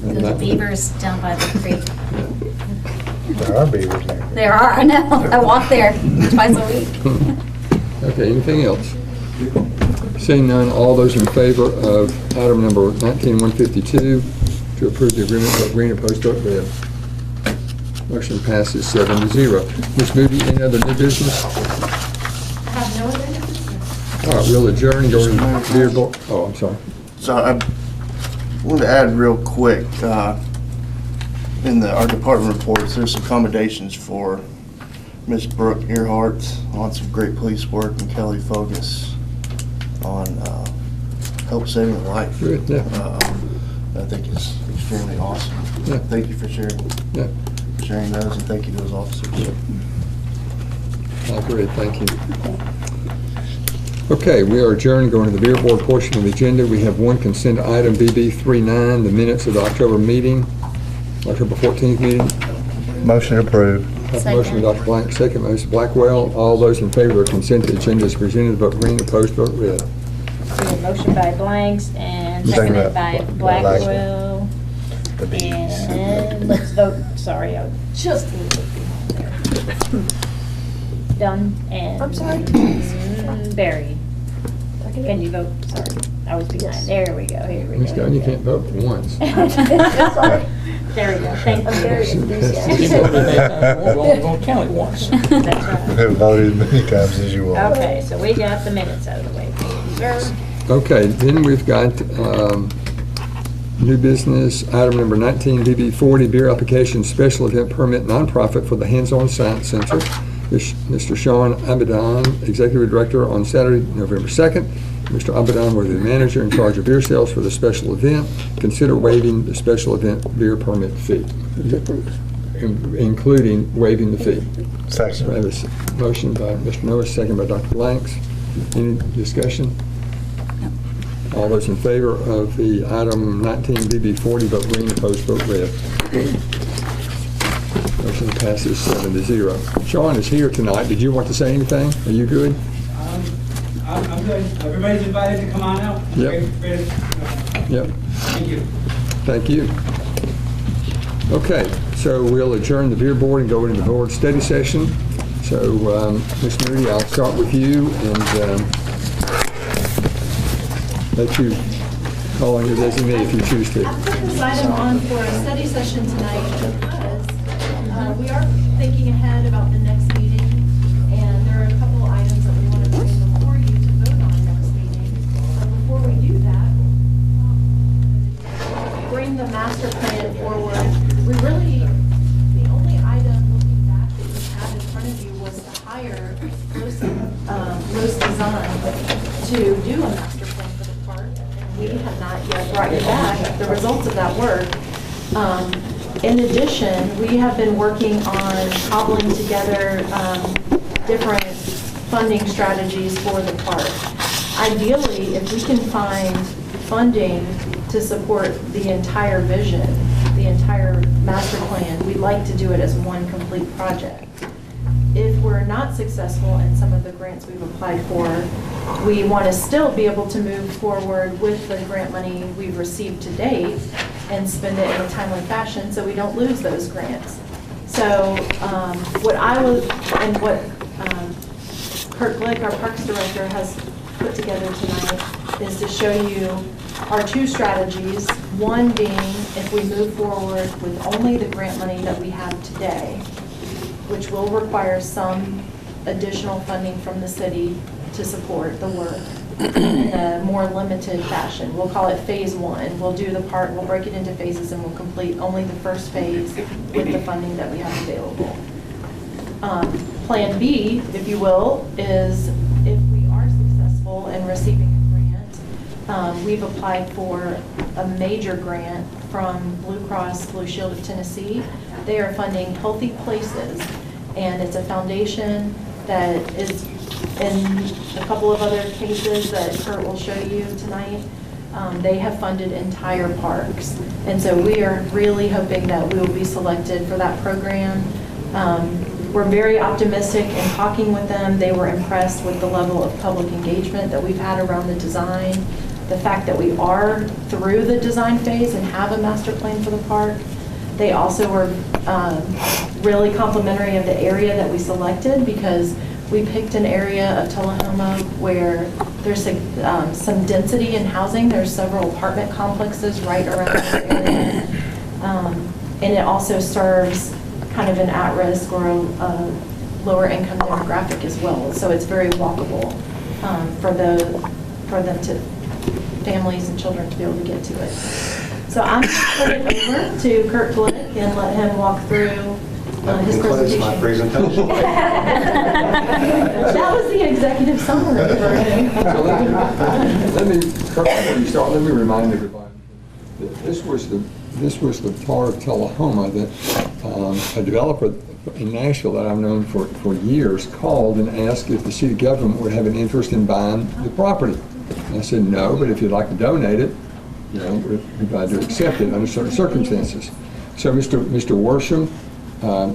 The beavers down by the creek. There are beavers there. There are, I know. I walk there twice a week. Okay, anything else? Seeing none, all those in favor of item number 19152 to approve the agreement for green and post vote red. Motion passes 7-0. Ms. Moody, any other new business? I have no other business. All right, we'll adjourn and go to the beer board. Oh, I'm sorry. So I wanted to add real quick, in our department reports, there's some commendations for Miss Brooke Earhart on some great police work and Kelly Fogus on help saving a life. Good, yeah. I think it's extremely awesome. Yeah. Thank you for sharing those, and thank you to those officers. I agree, thank you. Okay, we are adjourned, going to the beer board portion of the agenda. We have one consent item, BB39, the minutes of the October meeting, October 14th meeting. Motion approved. Have a motion by Dr. Blank, second by Mr. Blackwell. All those in favor of consent to the agenda as presented, vote green, opposed, vote red. We have motion by Blanks and Second seconded by by Blackwell. Blackwell. The bees. And let's vote, sorry, I just a little bit behind there. Dunn and. I'm sorry? Barry. Can you vote? Sorry, I was behind. There we go, here we go. Ms. Dunn, you can't vote for once. Sorry. There we go, thank you. I'm very You enthusiastic. voted many times, we're only going to count it once. That's right. Have voted as many times as you want. Okay, so we got the minutes out of the way. Thank you, sir. Okay, then we've got new business, item number 19, BB40, beer application special event permit nonprofit for the Hands-On Science Center. Mr. Sean Abadan, Executive Director, on Saturday, November 2nd. Mr. Abadan was the manager in charge of beer sales for the special event. Consider waiving the special event beer permit fee, including waiving the fee. Second. So I have a motion by Mr. Noah, second by Dr. Blanks. Any discussion? All those in favor of the item 19 BB40, vote green, opposed, vote red. Motion passes 7-0. Sean is here tonight. Did you want to say anything? Are you good? I'm good. Everybody's invited to come on out. Yep. Yep. Thank you. Thank you. Okay, so we'll adjourn the beer board and go into the board study session. So, Ms. Moody, I'll start with you and let you call on your designee if you choose to. I put this item on for a study session tonight because we are thinking ahead about the next meeting, and there are a couple of items that we want to bring before you to vote on next meeting. But before we do that, bring the master plan forward. We really, the only item looking back that you had in front of you was to hire Lowe's Design to do a master plan for the park. We have not yet brought you back the results of that work. In addition, we have been working on cobbling together different funding strategies for the park. Ideally, if we can find funding to support the entire vision, the entire master plan, we'd like to do it as one complete project. If we're not successful in some of the grants we've applied for, we want to still be able to move forward with the grant money we've received to date and spend it in a timely fashion so we don't lose those grants. So what I was, and what Kurt Glick, our Parks Director, has put together tonight is to show you our two strategies. One being, if we move forward with only the grant money that we have today, which will require some additional funding from the city to support the work in a more limited fashion. We'll call it phase one. We'll do the part, we'll break it into phases, and we'll complete only the first phase with the funding that we have available. Plan B, if you will, is if we are successful in receiving a grant, we've applied for a major grant from Blue Cross Blue Shield of Tennessee. They are funding Healthy Places, and it's a foundation that is in a couple of other cases that Kurt will show you tonight. They have funded entire parks. And so we are really hoping that we will be selected for that program. We're very optimistic in talking with them. They were impressed with the level of public engagement that we've had around the design, the fact that we are through the design phase and have a master plan for the park. They also were really complimentary of the area that we selected because we picked an area of Tullahoma where there's some density in housing. There's several apartment complexes right around that area. And it also serves kind of an at-risk or a lower income demographic as well. So it's very walkable for them to, families and children to be able to get to it. So I'm going to turn it over to Kurt Glick and let him walk through his presentation. My presentation. That was the executive summary version. So let me, Kurt, before you start, let me remind everybody that this was the part of Tullahoma that a developer in Nashville that I've known for years called and asked if the city government would have an interest in buying the property. And I said no, but if you'd like to donate it, you know, we'd be glad to accept it under certain circumstances. So Mr. Worsham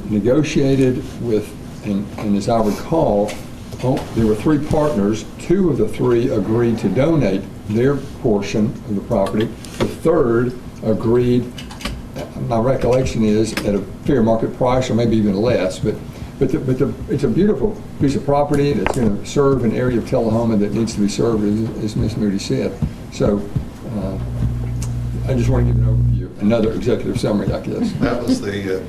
negotiated with, and as I recall, there were three partners. Two of the three agreed to donate their portion of the property. The third agreed, my recollection is, at a fair market price, or maybe even less, but it's a beautiful piece of property that's going to serve an area of Tullahoma that needs to be served, as Ms. Moody said. So I just want to give an overview, another executive summary like this. That was the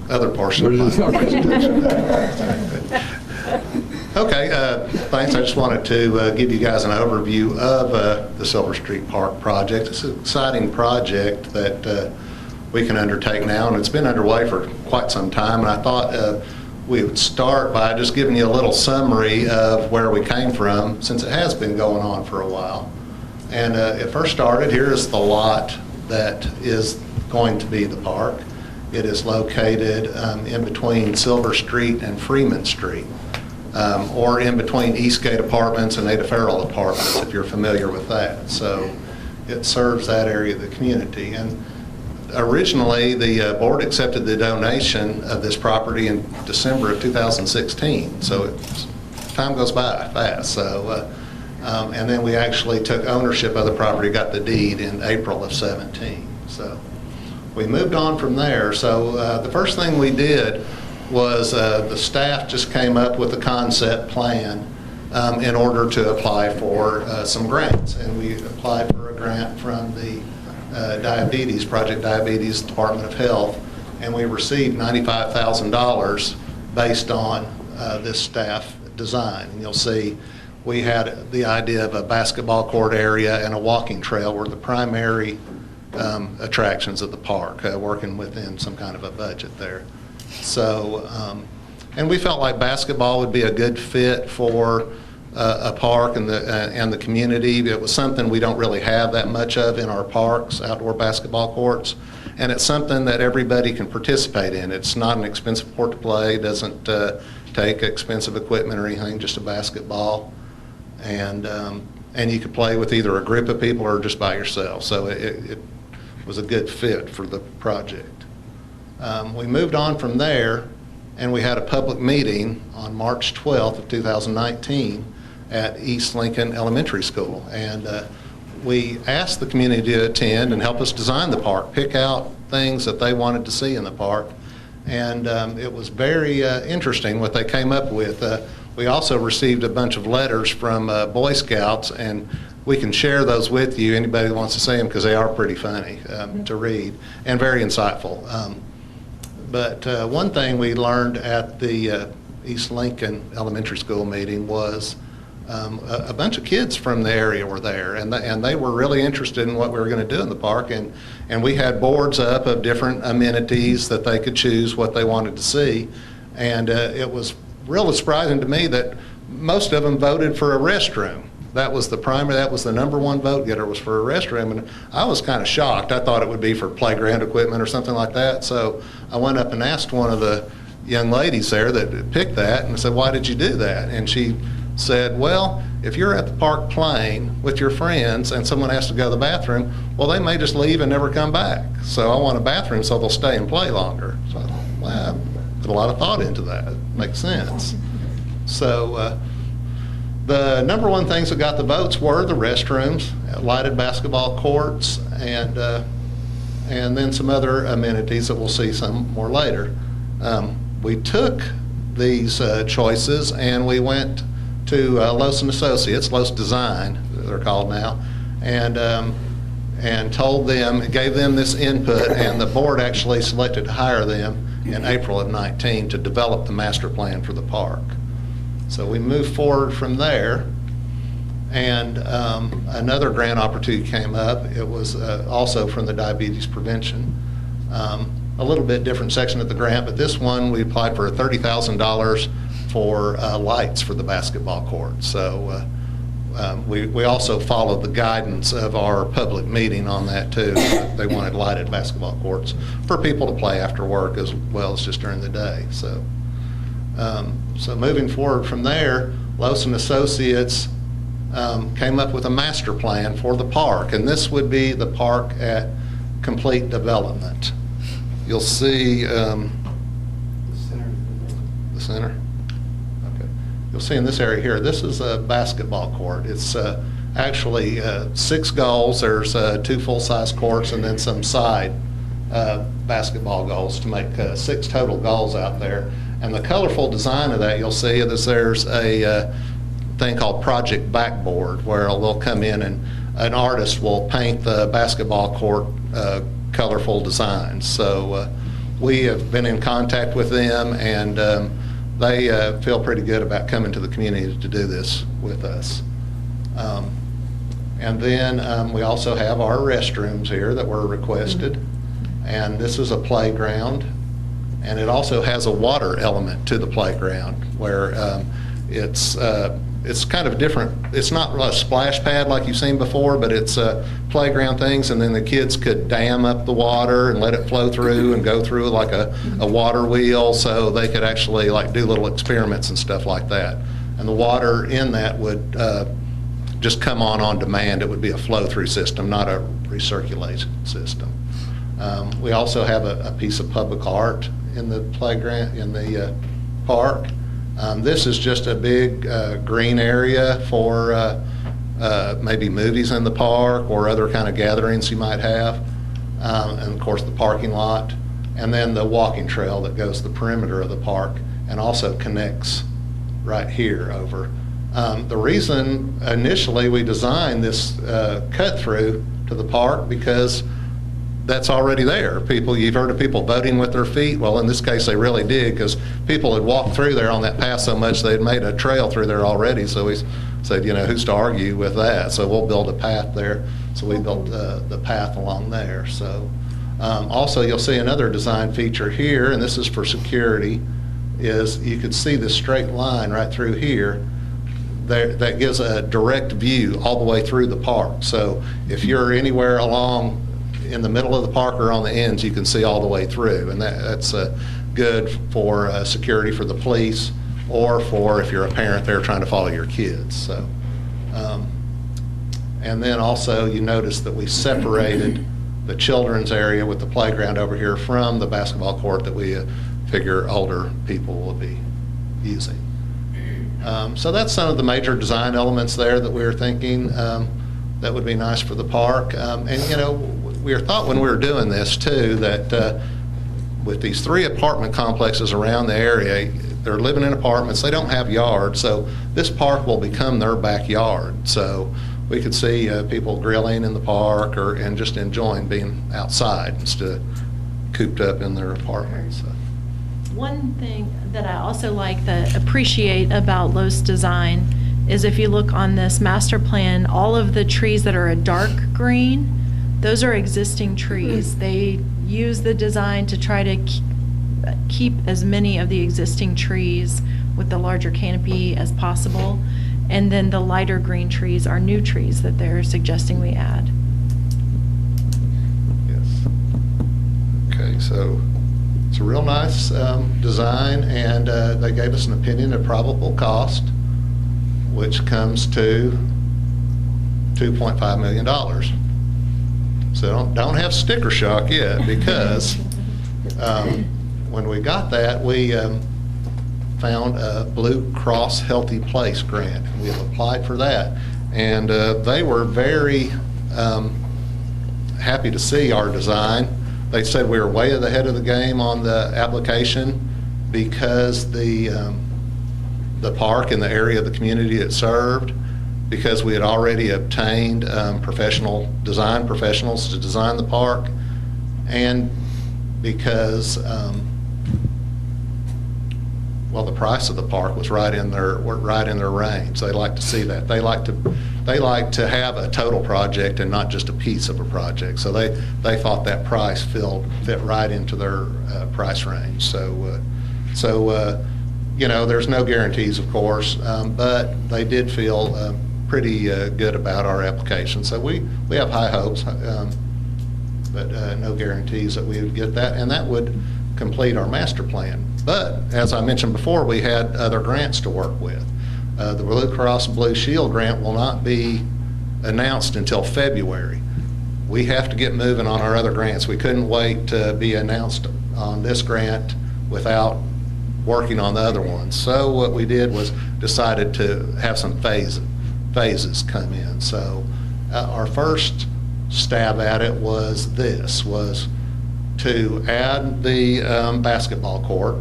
other portion of my presentation. Okay, thanks. I just wanted to give you guys an overview of the Silver Street Park project. It's an exciting project that we can undertake now, and it's been underway for quite some time. And I thought we would start by just giving you a little summary of where we came from, since it has been going on for a while. And it first started, here is the lot that is going to be the park. It is located in between Silver Street and Freeman Street, or in between Eastgate Apartments and Ada Farrell Apartments, if you're familiar with that. So it serves that area of the community. And originally, the board accepted the donation of this property in December of 2016. So time goes by fast. So, and then we actually took ownership of the property, got the deed in April of 17. So we moved on from there. So the first thing we did was the staff just came up with a concept plan in order to apply for some grants. And we applied for a grant from the Project Diabetes Department of Health, and we received $95,000 based on this staff design. And you'll see we had the idea of a basketball court area and a walking trail were the primary attractions of the park, working within some kind of a budget there. So, and we felt like basketball would be a good fit for a park and the community. It was something we don't really have that much of in our parks, outdoor basketball courts, and it's something that everybody can participate in. It's not an expensive court to play, doesn't take expensive equipment or anything, just a basketball, and you could play with either a group of people or just by yourself. So it was a good fit for the project. We moved on from there, and we had a public meeting on March 12th of 2019 at East Lincoln Elementary School. And we asked the community to attend and help us design the park, pick out things that they wanted to see in the park. And it was very interesting what they came up with. We also received a bunch of letters from Boy Scouts, and we can share those with you, anybody who wants to see them, because they are pretty funny to read and very insightful. But one thing we learned at the East Lincoln Elementary School meeting was a bunch of kids from the area were there, and they were really interested in what we were going to do in the park, and we had boards up of different amenities that they could choose what they wanted to see, and it was really surprising to me that most of them voted for a restroom. That was the primary, that was the number one vote getter, was for a restroom, and I was kind of shocked. I thought it would be for playground equipment or something like that, so I went up and asked one of the young ladies there that picked that, and I said, why did you do that? And she said, well, if you're at the park playing with your friends and someone has to go to the bathroom, well, they may just leave and never come back. So I want a bathroom so they'll stay and play longer. So I thought, wow, put a lot of thought into that. Makes sense. So the number one things that got the votes were the restrooms, lighted basketball courts, and then some other amenities that we'll see some more later. We took these choices and we went to Los & Associates, Los Design, they're called now, and told them, gave them this input, and the board actually selected to hire them in April of 19 to develop the master plan for the park. So we moved forward from there, and another grant opportunity came up. It was also from the diabetes prevention. A little bit different section of the grant, but this one we applied for $30,000 for lights for the basketball court. So we also followed the guidance of our public meeting on that too. They wanted lighted basketball courts for people to play after work as well as just during the day. So so moving forward from there, Los & Associates came up with a master plan for the park, and this would be the park at complete development. You'll see the center. Okay. You'll see in this area here, this is a basketball court. It's actually 6 goals. There's 2 full-size courts and then some side basketball goals to make 6 total goals out there. And the colorful design of that, you'll see that there's a thing called Project Backboard, where they'll come in and an artist will paint the basketball court colorful designs. So we have been in contact with them, and they feel pretty good about coming to the community to do this with us. And then we also have our restrooms here that were requested, and this is a playground, and it also has a water element to the playground where it's kind of different. It's not a splash pad like you've seen before, but it's playground things, and then the kids could dam up the water and let it flow through and go through like a water wheel, so they could actually like do little experiments and stuff like that. And the water in that would just come on demand. It would be a flow-through system, not a recirculation system. We also have a piece of public art in the playground, in the park. This is just a big green area for maybe movies in the park or other kind of gatherings you might have. And of course the parking lot, and then the walking trail that goes the perimeter of the park and also connects right here over. The reason initially we designed this cut through to the park because that's already there. You've heard of people voting with their feet. Well, in this case, they really did, because people had walked through there on that path so much they had made a trail through there already. So we said, who's to argue with that? So we'll build a path there. So we built the path along there. So also, you'll see another design feature here, and this is for security, is you could see this straight line right through here. That gives a direct view all the way through the park. So if you're anywhere along in the middle of the park or on the ends, you can see all the way through, and that's good for security for the police, or for if you're a parent there trying to follow your kids. So, and then also you notice that we separated the children's area with the playground over here from the basketball court that we figure older people will be using. So that's some of the major design elements there that we were thinking that would be nice for the park. And we thought when we were doing this too that with these 3 apartment complexes around the area, they're living in apartments, they don't have yards, so this park will become their backyard. So we could see people grilling in the park and just enjoying being outside instead of cooped up in their apartments. So. One thing that I also appreciate about Lowe's design is if you look on this master plan, all of the trees that are a dark green, those are existing trees. They use the design to try to keep as many of the existing trees with the larger canopy as possible. And then the lighter green trees are new trees that they're suggesting we add. Yes. Okay, so it's a real nice design, and they gave us an opinion of probable cost, which comes to $2.5 million. So don't have sticker shock yet, because when we got that, we found a Blue Cross Healthy Place grant, and we have applied for that. And they were very happy to see our design. They said we were way ahead of the game on the application because the park and the area of the community it served, because we had already obtained design professionals to design the park, and because the price of the park was right in their range. They like to see that. They like to have a total project and not just a piece of a project. So they thought that price fit right into their price range. So there's no guarantees, of course, but they did feel pretty good about our application. So we have high hopes, but no guarantees that we would get that, and that would complete our master plan. But as I mentioned before, we had other grants to work with. The Blue Cross Blue Shield grant will not be announced until February. We have to get moving on our other grants. We couldn't wait to be announced on this grant without working on the other ones. So what we did was decided to have some phases come in. So our first stab at it was to add the basketball court,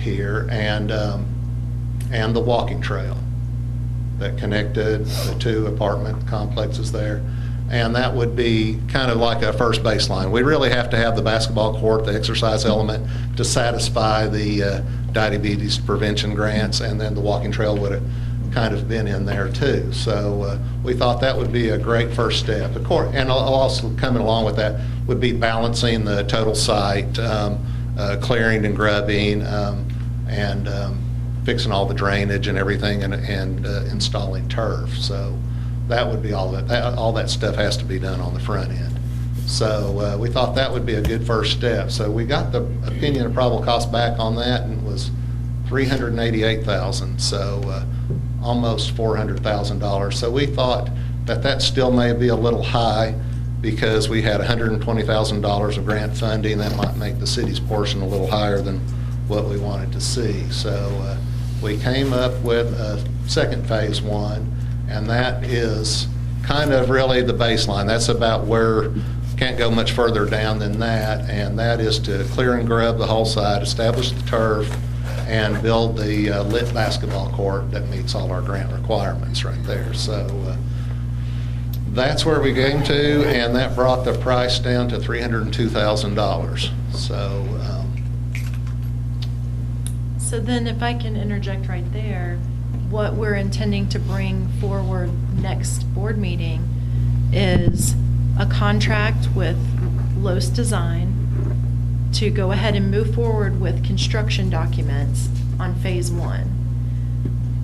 here, and the walking trail that connected the two apartment complexes there. And that would be kind of like a first baseline. We really have to have the basketball court, the exercise element, to satisfy the diabetes prevention grants, and then the walking trail would have kind of been in there too. So we thought that would be a great first step. Of course, and also coming along with that would be balancing the total site, clearing and grubbing, and fixing all the drainage and everything, and installing turf. So that would be all that stuff has to be done on the front end. So we thought that would be a good first step. So we got the opinion of probable cost back on that, and it was $388,000. So almost $400,000. So we thought that still may be a little high, because we had $120,000 of grant funding. That might make the city's portion a little higher than what we wanted to see. So we came up with a second phase one, and that is kind of really the baseline. That's about where, can't go much further down than that, and that is to clear and grub the whole site, establish the turf, and build the lit basketball court that meets all our grant requirements right there. So that's where we came to, and that brought the price down to $302,000. So then if I can interject right there, what we're intending to bring forward next board meeting is a contract with Los Design to go ahead and move forward with construction documents on phase one.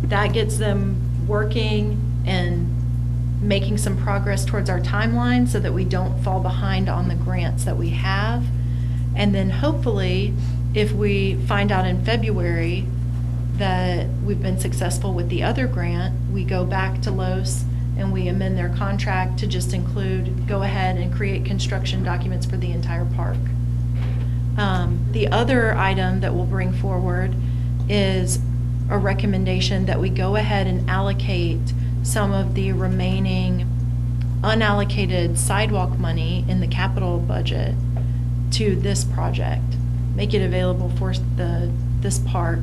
That gets them working and making some progress towards our timeline so that we don't fall behind on the grants that we have. And then hopefully, if we find out in February that we've been successful with the other grant, we go back to Los and we amend their contract to just include, go ahead and create construction documents for the entire park. The other item that we'll bring forward is a recommendation that we go ahead and allocate some of the remaining unallocated sidewalk money in the capital budget to this project, make it available for this park.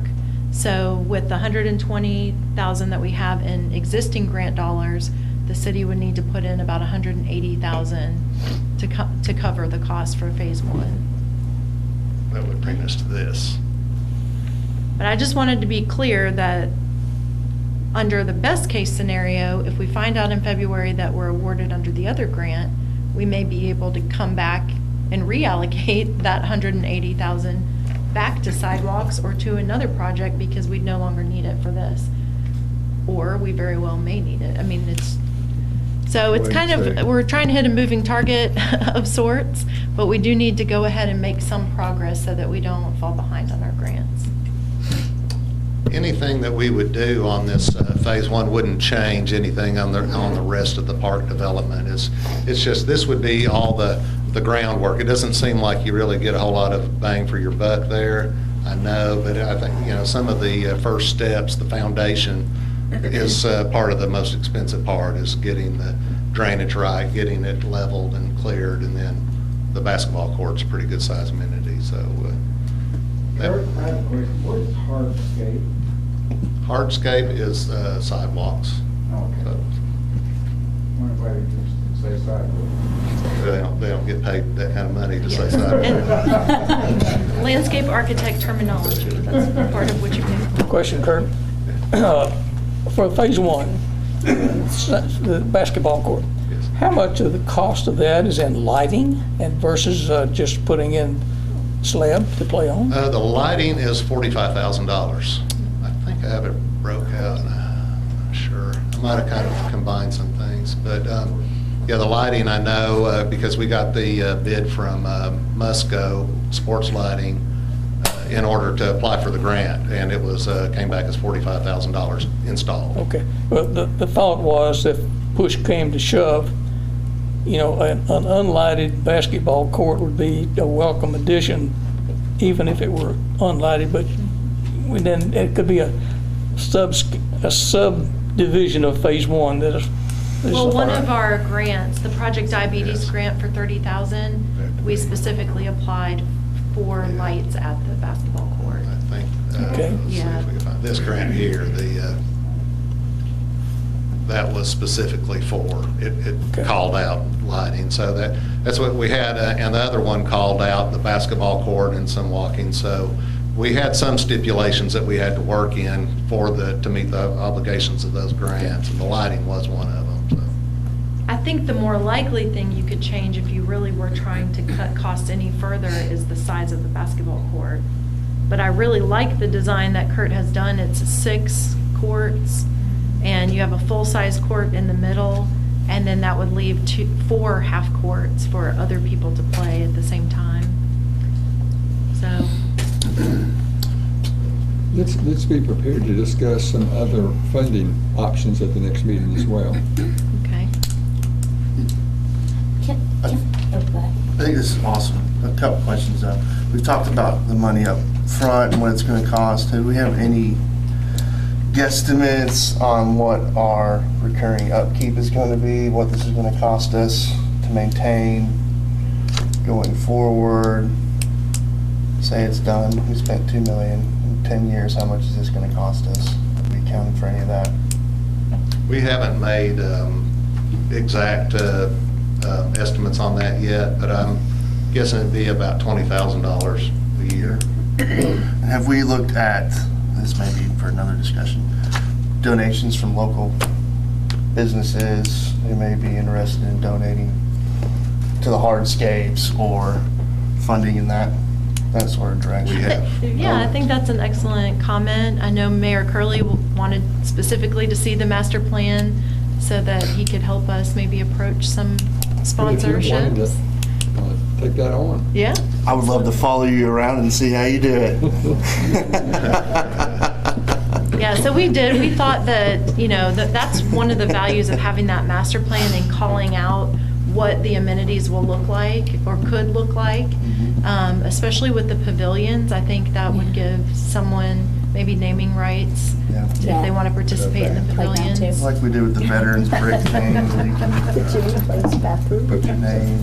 So with the $120,000 that we have in existing grant dollars, the city would need to put in about $180,000 to cover the cost for phase one. That would bring us to this. But I just wanted to be clear that under the best case scenario, if we find out in February that we're awarded under the other grant, we may be able to come back and reallocate that $180,000 back to sidewalks or to another project because we'd no longer need it for this. Or we very well may need it. I mean, it's kind of, we're trying to hit a moving target of sorts, but we do need to go ahead and make some progress so that we don't fall behind on our grants. Anything that we would do on this phase one wouldn't change anything on the rest of the park development. It's just, this would be all the groundwork. It doesn't seem like you really get a whole lot of bang for your buck there, I know, but I think, some of the first steps, the foundation is part of the most expensive part, is getting the drainage right, getting it leveled and cleared, and then the basketball court's a pretty good size amenity. So I have a question. What is hardscape? Hardscape is sidewalks. Okay. So, What if I just say sidewalks? they don't get paid that kind of money to say sidewalks. And landscape architect terminology, that's part of what you do. Question, Kurt. For phase one, the basketball court, Yes. how much of the cost of that is in lighting and versus just putting in slab to play on? The lighting is $45,000. I think I have it broke out. I'm not sure. I might have kind of combined some things, but yeah, the lighting I know because we got the bid from Musco Sports Lighting in order to apply for the grant, and it was came back as $45,000 installed. Okay, but the thought was if push came to shove, an unlighted basketball court would be a welcome addition, even if it were unlighted, but then it could be a subdivision of phase one that is. Well, one of our grants, the Project Diabetes grant for $30,000, we specifically applied for lights at the basketball court. I think Okay. Yeah. This grant here, that was specifically for, it called out lighting, so that's what we had, and the other one called out the basketball court and some walking, so we had some stipulations that we had to work in to meet the obligations of those grants, and the lighting was one of them, so. I think the more likely thing you could change if you really were trying to cut costs any further is the size of the basketball court. But I really like the design that Kurt has done. It's 6 courts, and you have a full-size court in the middle, and then that would leave 4 half courts for other people to play at the same time. So. Let's be prepared to discuss some other funding options at the next meeting as well. Okay. I think this is awesome. A couple questions though. We've talked about the money up front and what it's going to cost. Do we have any guesstimates on what our recurring upkeep is going to be, what this is going to cost us to maintain going forward? Say it's done, we spent $2 million in 10 years, how much is this going to cost us? Are we accounting for any of that? We haven't made exact estimates on that yet, but I'm guessing it'd be about $20,000 a year. And have we looked at, this may be for another discussion, donations from local businesses who may be interested in donating to the hardscapes or funding in that sort of direction? We have. Yeah, I think that's an excellent comment. I know Mayor Curley wanted specifically to see the master plan so that he could help us maybe approach some sponsorships. Take that on. Yeah. I would love to follow you around and see how you do it. Yeah, so we thought that, that's one of the values of having that master plan and calling out what the amenities will look like or could look like, especially with the pavilions. I think that would give someone maybe naming rights if they want to participate in the pavilions. Like we do with the veterans brick thing, where you can put your name.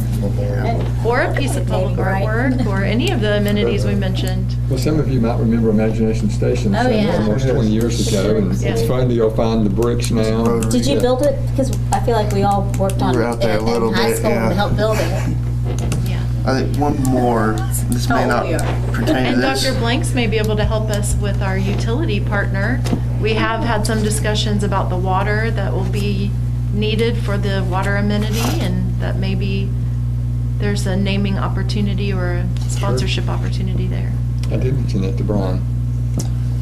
Or a piece of public artwork, or any of the amenities we mentioned. Well, some of you might remember Imagination Station. Oh, yeah. Almost 20 years ago, and it's fun to go find the bricks now. Did you build it? Because I feel like we all worked on We were it out there a little in high bit, school yeah. to help build it. I think one more, this may not pertain to And this. Dr. Blanks may be able to help us with our utility partner. We have had some discussions about the water that will be needed for the water amenity, and that maybe there's a naming opportunity or a sponsorship opportunity there. I did mention that to Brian.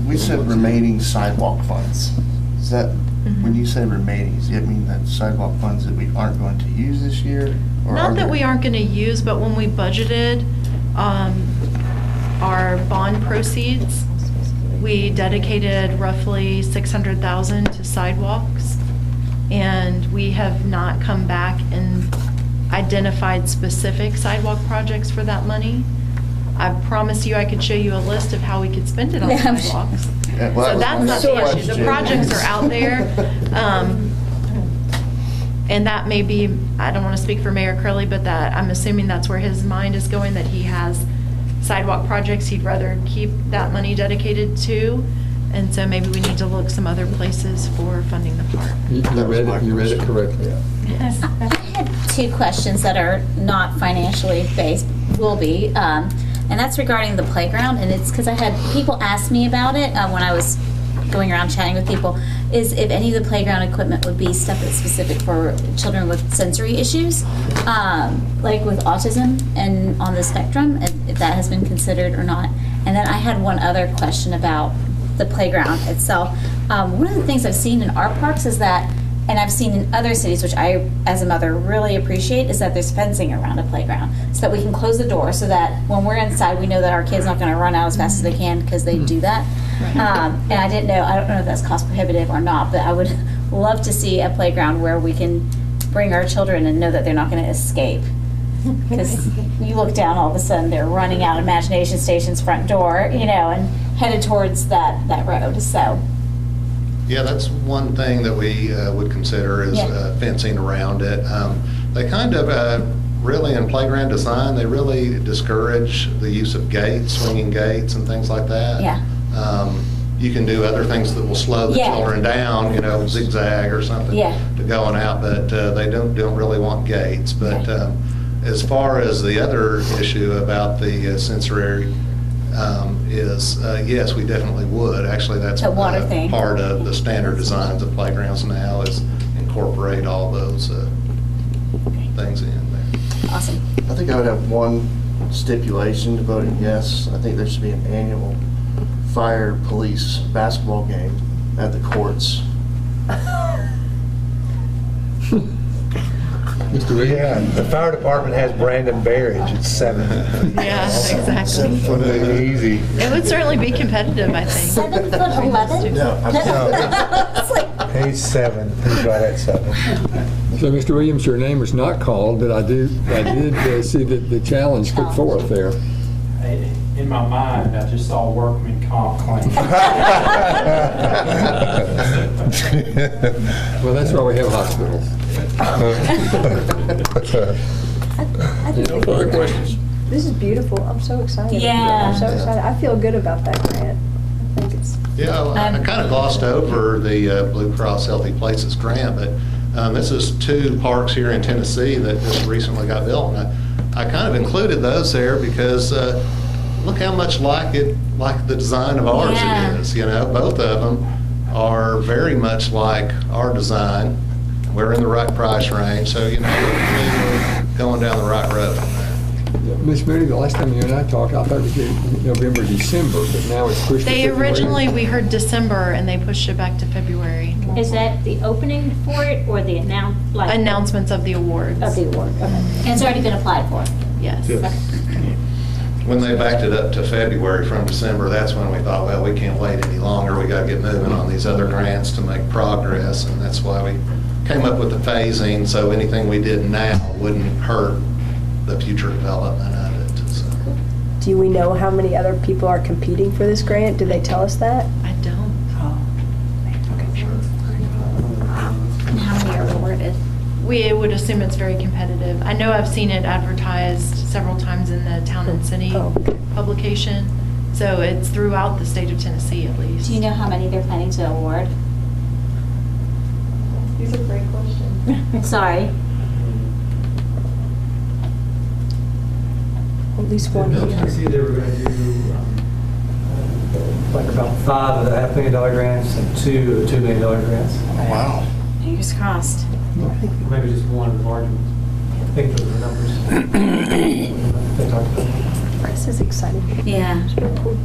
We said remaining sidewalk funds. Is that, when you say remaining, does that mean that sidewalk funds that we aren't going to use this year? Or Not that we aren't going to use, but when we budgeted our bond proceeds, we dedicated roughly $600,000 to sidewalks, and we have not come back and identified specific sidewalk projects for that money. I promised you I could show you a list of how we could spend it on sidewalks. Yeah, well, So that's not the issue. The projects are out there. And that may be, I don't want to speak for Mayor Curley, but that, I'm assuming that's where his mind is going, that he has sidewalk projects he'd rather keep that money dedicated to. And so maybe we need to look some other places for funding the park. You read it correctly. Yes. I had 2 questions that are not financially based, will be, and that's regarding the playground. And it's because I had people ask me about it when I was going around chatting with people, is if any of the playground equipment would be stuff that's specific for children with sensory issues, like with autism and on the spectrum, if that has been considered or not. And then I had one other question about the playground itself. One of the things I've seen in our parks is that, and I've seen in other cities, which I, as a mother, really appreciate, is that there's fencing around a playground so that we can close the door so that when we're inside, we know that our kid's not going to run out as fast as they can because they do that. And I don't know if that's cost prohibitive or not, but I would love to see a playground where we can bring our children and know that they're not going to escape. Because you look down, all of a sudden they're running out Imagination Station's front door, and headed towards that road. So. Yeah, that's one thing that we would consider is fencing around it. They kind of really, in playground design, they really discourage the use of gates, swinging gates and things like that. Yeah. You can do other things that will slow the Yeah. children down, zigzag or something Yeah. to going out, but they don't really want gates. But as far as the other issue about the sensory is, yes, we definitely would. Actually, that's The water thing. part of the standard designs of playgrounds now is incorporate all those things in there. Awesome. I think I would have one stipulation to voting yes. I think there should be an annual fire police basketball game at the courts. Mr. Reed? Yeah, the fire department has Brandon Barrage at 7. Yeah, exactly. 7 foot. Easy. It would certainly be competitive, I think. 7'11"? No, It's like, He's 7. He's right at 7. So, Mr. Williams, your name was not called, but I did see the challenge put forth there. In my mind, I just saw workman comp claim. Well, that's why we have hospitals. No further questions. This is beautiful. I'm so excited. Yeah. I'm so excited. I feel good about that grant. I think it's. Yeah, I kind of glossed over the Blue Cross Healthy Places grant, but this is 2 parks here in Tennessee that just recently got built. And I kind of included those there because look how much like the design of ours Yeah. it is. Both of them are very much like our design. We're in the right price range, so we're going down the right road on that. Ms. Moody, the last time you and I talked, I thought it was November, December, but now it's pushed to They February. originally, we heard December, and they pushed it back to February. Is that the opening for it or the Announcements of the awards. Of the award, okay. and it's already been applied for. Yes. When they backed it up to February from December, that's when we thought, well, we can't wait any longer. We got to get moving on these other grants to make progress, and that's why we came up with the phasing, so anything we did now wouldn't hurt the future development of it. So. Do we know how many other people are competing for this grant? Did they tell us that? I don't. And how many are awarded? We would assume it's very competitive. I know I've seen it advertised several times in the Town and City publication, so it's throughout the state of Tennessee at least. Do you know how many they're planning to award? These are great questions. Sorry. At least one here. Tennessee, they were going to do like about 5 of the $500,000 grants and 2 of the $2 million grants. Wow. Fingers crossed. Maybe just one of the large ones. I think those are the numbers. They talked about. This is exciting. Yeah. It's really cool.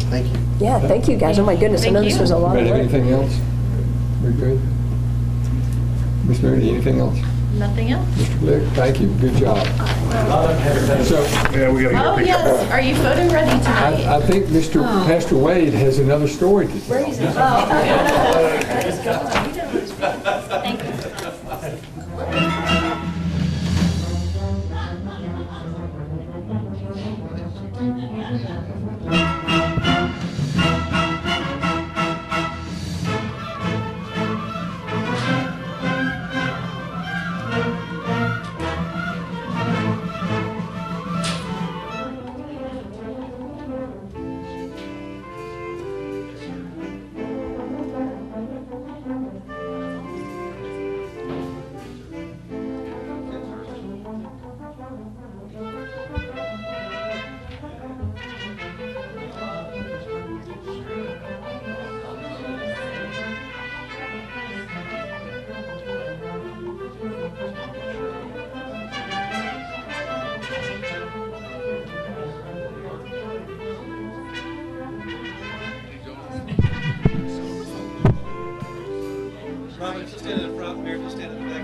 Thank you. Yeah, thank you guys. Oh my goodness, I know this was a lot of Ready, work. anything else? We're good? Ms. Moody, anything else? Nothing else? Mr. Blick, thank you, good job. So, Yeah, we got to get a Oh, picture. yes. Are you photo ready tonight? I think Pastor Wade has another story to tell. Thank you. Robert, just stand in the front, Mayor, just stand in the back.